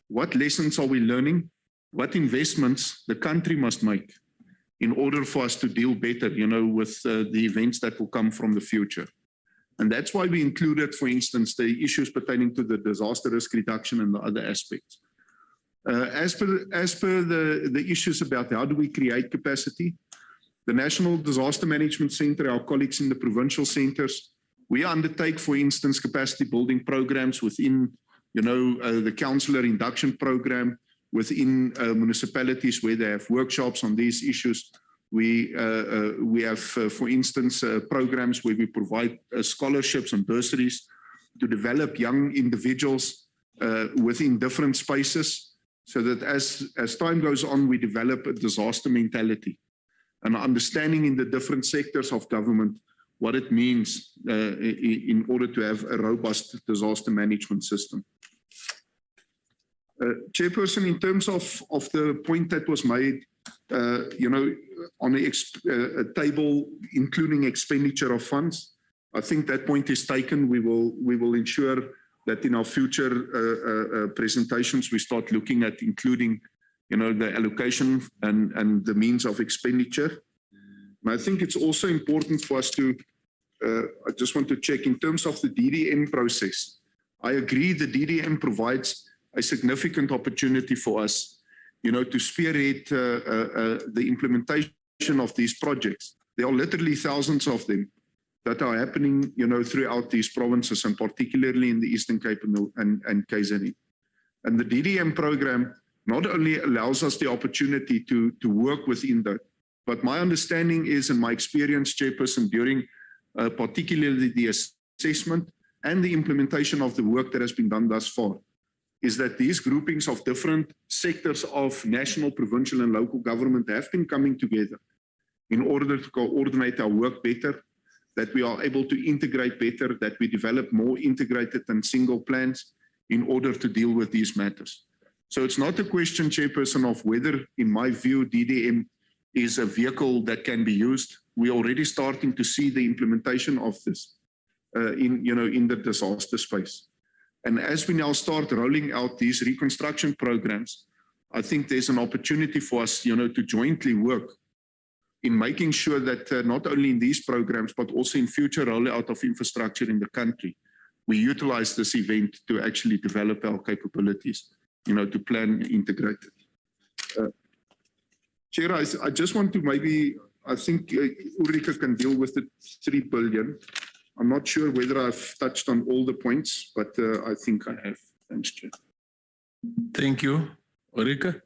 what lessons are we learning? What investments the country must make in order for us to deal better, with the events that will come from the future. And that's why we included, for instance, the issues pertaining to the disaster risk reduction and the other aspects. As per the issues about how do we create capacity, the National Disaster Management Center, our colleagues in the provincial centers, we undertake, for instance, capacity building programs within, the councillor induction program, within municipalities where they have workshops on these issues. We have, for instance, programs where we provide scholarships and bursaries to develop young individuals within different spaces, so that as time goes on, we develop a disaster mentality, an understanding in the different sectors of government what it means in order to have a robust disaster management system. Chairperson, in terms of the point that was made on a table including expenditure of funds. I think that point is taken. We will ensure that in our future presentations we start looking at including, the allocation and the means of expenditure. And I think it's also important for us to. I just want to check in terms of the DDM process. I agree the DDM provides a significant opportunity for us, to spearhead the implementation of these projects. There are literally thousands of them that are happening, throughout these provinces, and particularly in the Eastern Cape and KZN. And the DDM program not only allows us the opportunity to work within that, but my understanding is, and my experience, Chairperson, during particularly the assessment and the implementation of the work that has been done thus far, is that these groupings of different sectors of national, provincial and local government have been coming together in order to coordinate our work better, that we are able to integrate better, that we develop more integrated and single plans in order to deal with these matters. So it's not a question, Chairperson, of whether, in my view, DDM is a vehicle that can be used. We're already starting to see the implementation of this in the disaster space. And as we now start rolling out these reconstruction programs, I think there's an opportunity for us, to jointly work in making sure that not only in these programs, but also in future rollout of infrastructure in the country, we utilize this event to actually develop our capabilities, to plan integrated. Chair, I just want to I think Ulrika can deal with the 3 billion. I'm not sure whether I've touched on all the points, but I think I have. Thanks, Chair. Thank you. Ulrika?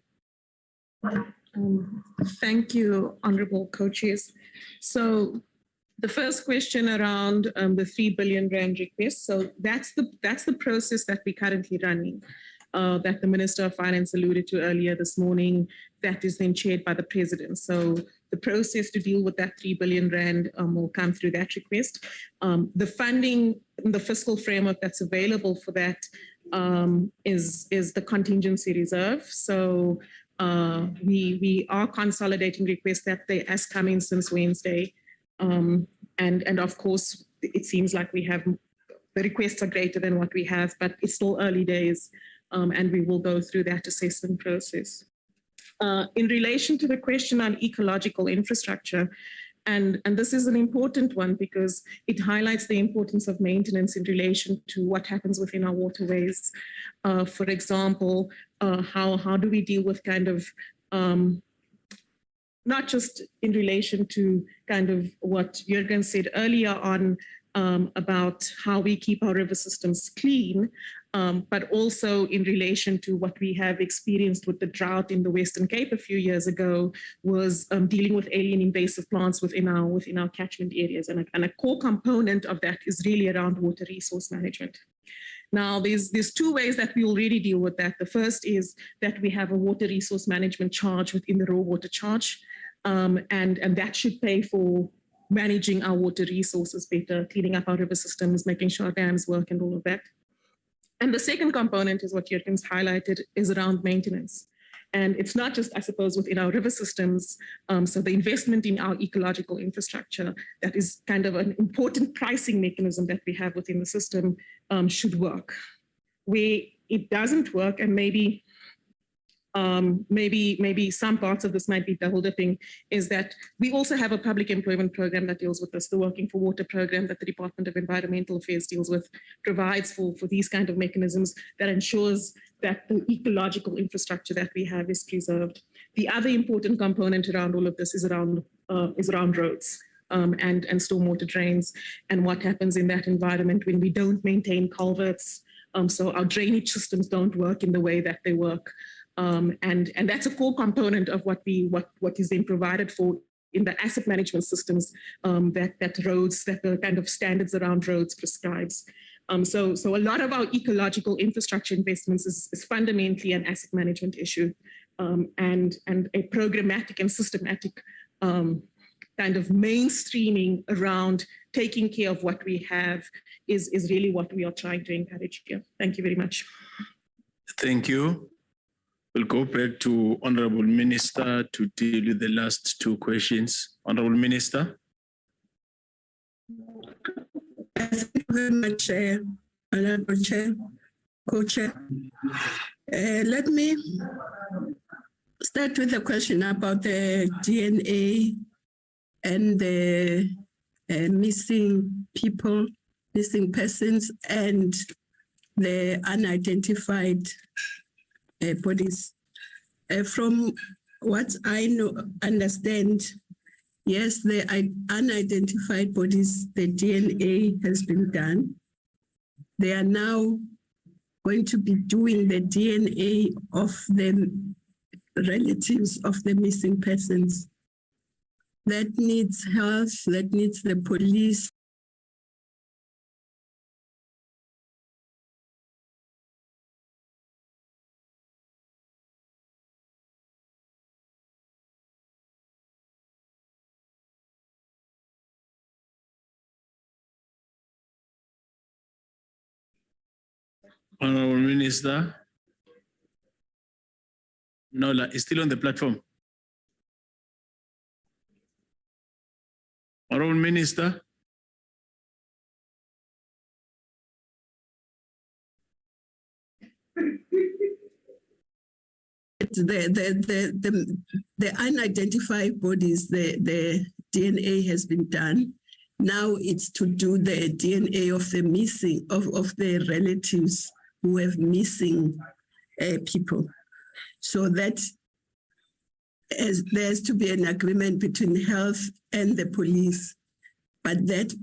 Thank you, Honorable Co-Chairs. So the first question around the 3 billion rand request. So that's the process that we're currently running, that the Minister of Finance alluded to earlier this morning, that is then chaired by the President. So the process to deal with that 3 billion rand will come through that request. The funding, the fiscal framework that's available for that is the contingency reserve. So we are consolidating requests that has come in since Wednesday. And of course, it seems like the requests are greater than what we have, but it's still early days, and we will go through that assessment process. In relation to the question on ecological infrastructure, and this is an important one because it highlights the importance of maintenance in relation to what happens within our waterways. For example, how do we deal with kind of, not just in relation to kind of what Jürgen said earlier on about how we keep our river systems clean, but also in relation to what we have experienced with the drought in the Western Cape a few years ago, was dealing with alien invasive plants within our catchment areas. And a core component of that is really around water resource management. Now, there's 2 ways that we already deal with that. The first is that we have a water resource management charge within the raw water charge, and that should pay for managing our water resources better, cleaning up our river systems, making sure our dams work and all of that. And the second component is what Jürgen's highlighted, is around maintenance. And it's not just, I suppose, within our river systems. So the investment in our ecological infrastructure, that is kind of an important pricing mechanism that we have within the system, should work. Where it doesn't work, and maybe some parts of this might be double dipping, is that we also have a public employment program that deals with this. The Working for Water program that the Department of Environmental Affairs deals with provides for these kind of mechanisms that ensures that the ecological infrastructure that we have is preserved. The other important component around all of this is around roads and stormwater drains, and what happens in that environment when we don't maintain culverts. So our drainage systems don't work in the way that they work. And that's a core component of what is then provided for in the asset management systems that the kind of standards around roads prescribes. So a lot of our ecological infrastructure investments is fundamentally an asset management issue, and a programmatic and systematic kind of mainstreaming around taking care of what we have is really what we are trying to encourage here. Thank you very much. Thank you. We'll go back to Honorable Minister to deal with the last two questions. Honorable Minister. Thank you very much, Honorable Chair, Co-Chair. Let me start with the question about the DNA and the missing people, missing persons, and the unidentified bodies. From what I understand, yes, the unidentified bodies, the DNA has been done. They are now going to be doing the DNA of the relatives of the missing persons. That needs health, that needs the police. Honorable Minister. Nola is still on the platform. Honorable Minister. The unidentified bodies, the DNA has been done. Now it's to do the DNA of the missing, of the relatives who have missing people. So that there has to be an agreement between health and the police, but that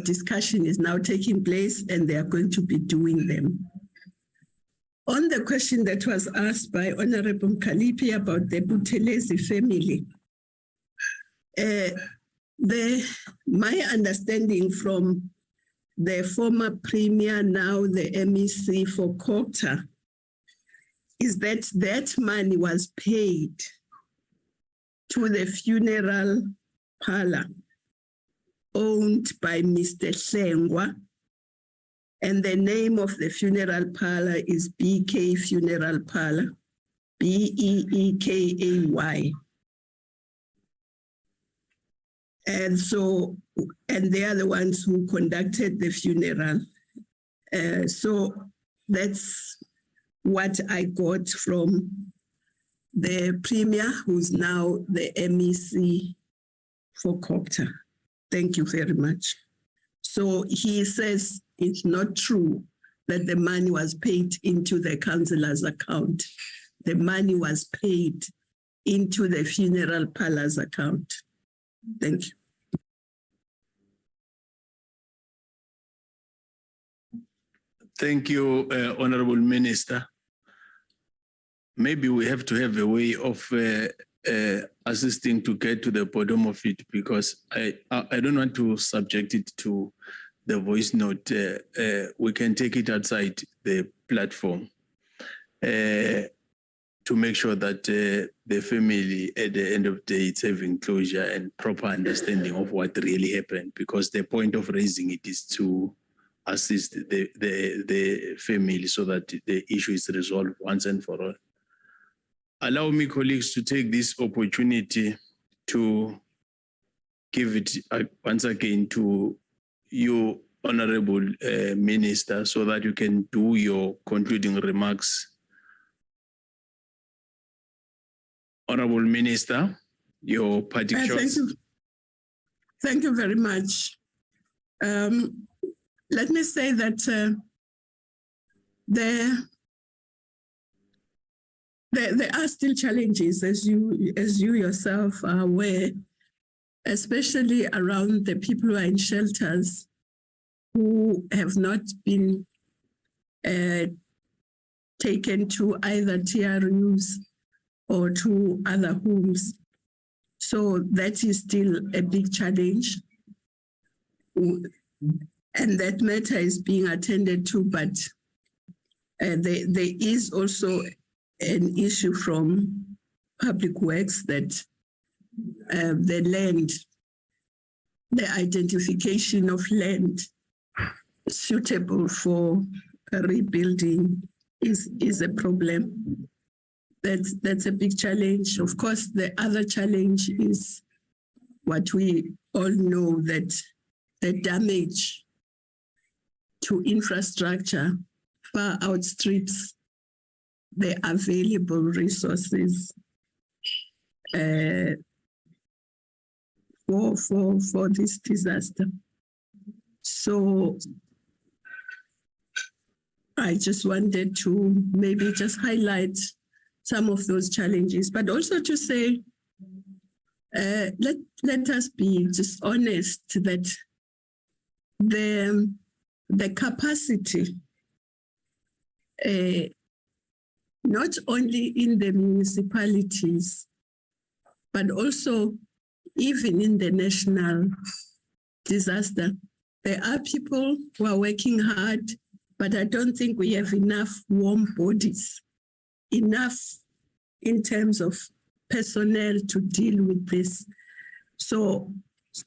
discussion is now taking place and they are going to be doing them. On the question that was asked by Honorable Mkalipi about the Buthelezi family, my understanding from the former premier, now the MEC for Copter, is that that money was paid to the funeral parlor owned by Mr. Sengwa, and the name of the funeral parlor is BK Funeral Parlor, BEEKAY. And so, and they are the ones who conducted the funeral. So that's what I got from the premier, who's now the MEC for Copter. Thank you very much. So he says it's not true that the money was paid into the councillor's account. The money was paid into the funeral parlor's account. Thank you. Thank you, Honorable Minister. Maybe we have to have a way of assisting to get to the bottom of it, because I don't want to subject it to the voice note. We can take it outside the platform to make sure that the family at the end of the day is having closure and proper understanding of what really happened, because the point of raising it is to assist the family so that the issue is resolved once and for all. Allow me, colleagues, to take this opportunity to give it once again to you, Honorable Minister, so that you can do your concluding remarks. Honorable Minister, your party choice. Thank you very much. Let me say that there are still challenges, as you yourself are aware, especially around the people who are in shelters who have not been taken to either TRUs or to other homes. So that is still a big challenge. And that matter is being attended to, but there is also an issue from Public Works that the land, the identification of land suitable for rebuilding is a problem. that's a big challenge. Of course, the other challenge is what we all know, that the damage to infrastructure far outstrips the available resources for this disaster. So I just wanted to maybe just highlight some of those challenges, but also to say, let us be just honest that the capacity, not only in the municipalities, but also even in the national disaster, there are people who are working hard, but I don't think we have enough warm bodies, enough in terms of personnel to deal with this. So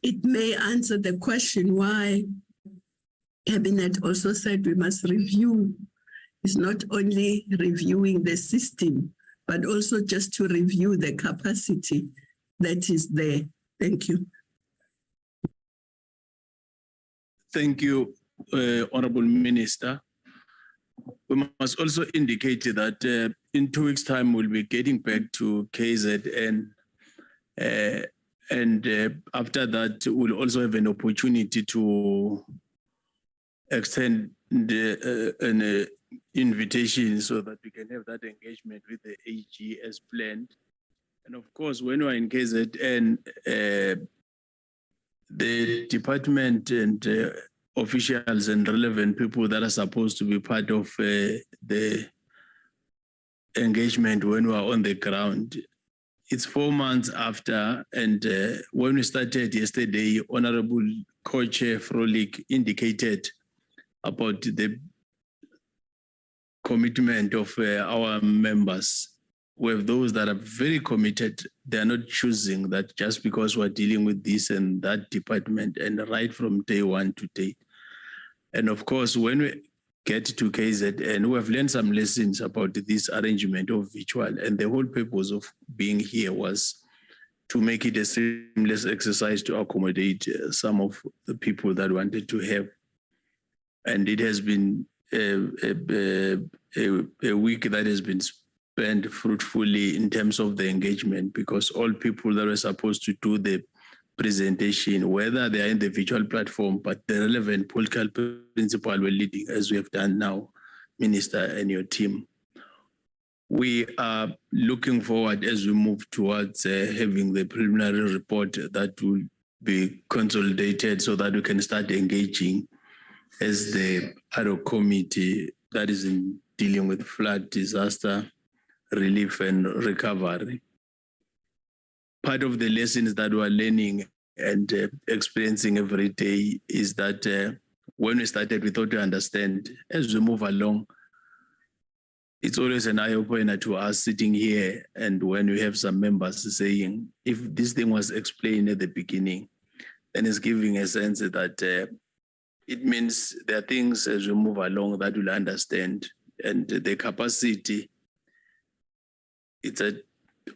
it may answer the question why Cabinet also said we must review. It's not only reviewing the system, but also just to review the capacity that is there. Thank you. Thank you, Honorable Minister. We must also indicate that in 2 weeks' time, we'll be getting back to KZN. And after that, we'll also have an opportunity to extend an invitation so that we can have that engagement with the AG as planned. And of course, when we're in KZN, the department and officials and relevant people that are supposed to be part of the engagement when we're on the ground. It's 4 months after, and when we started yesterday, Honorable Co-Chair Frolik indicated about the commitment of our members. We have those that are very committed. They're not choosing that just because we're dealing with this and that department, and right from day one to date. And of course, when we get to KZN, we have learned some lessons about this arrangement of virtual, and the whole purpose of being here was to make it a seamless exercise to accommodate some of the people that wanted to have. And it has been a week that has been spent fruitfully in terms of the engagement, because all people that were supposed to do the presentation, whether they are in the virtual platform, but the relevant political principal were leading, as we have done now, Minister and your team. We are looking forward as we move towards having the preliminary report that will be consolidated so that we can start engaging as the ad hoc committee that is in dealing with flood, disaster, relief and recovery. Part of the lessons that we're learning and experiencing every day is that when we started, we thought to understand. As we move along, it's always an eye-opener to us sitting here, and when we have some members saying, if this thing was explained at the beginning, then it's giving a sense that it means there are things as we move along that we'll understand, and the capacity, it's at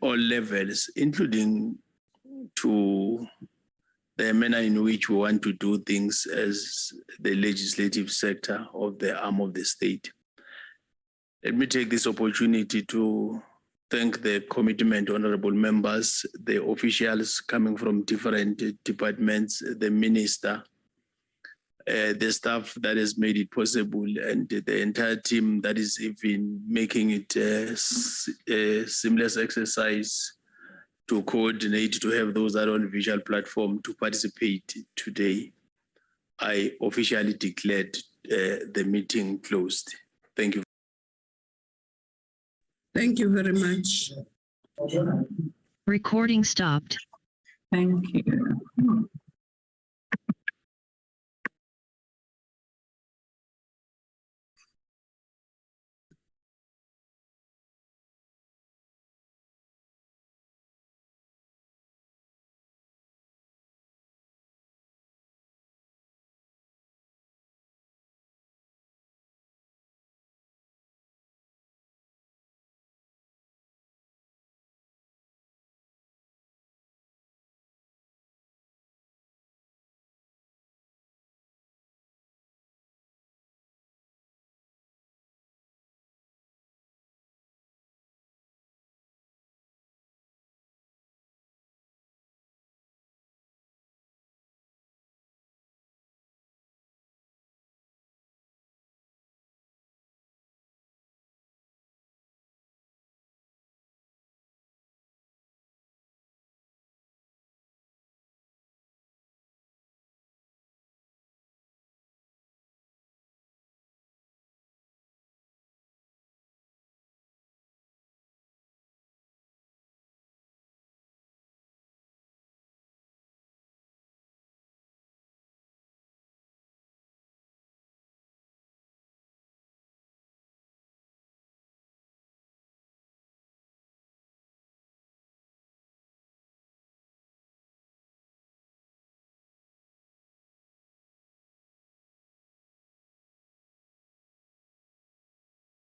all levels, including to the manner in which we want to do things as the legislative sector of the arm of the state. Let me take this opportunity to thank the commitment, honorable members, the officials coming from different departments, the minister, the staff that has made it possible, and the entire team that is even making it a seamless exercise to coordinate, to have those that are on visual platform to participate today. I officially declared the meeting closed. Thank you. Thank you very much. Recording stopped. Thank you.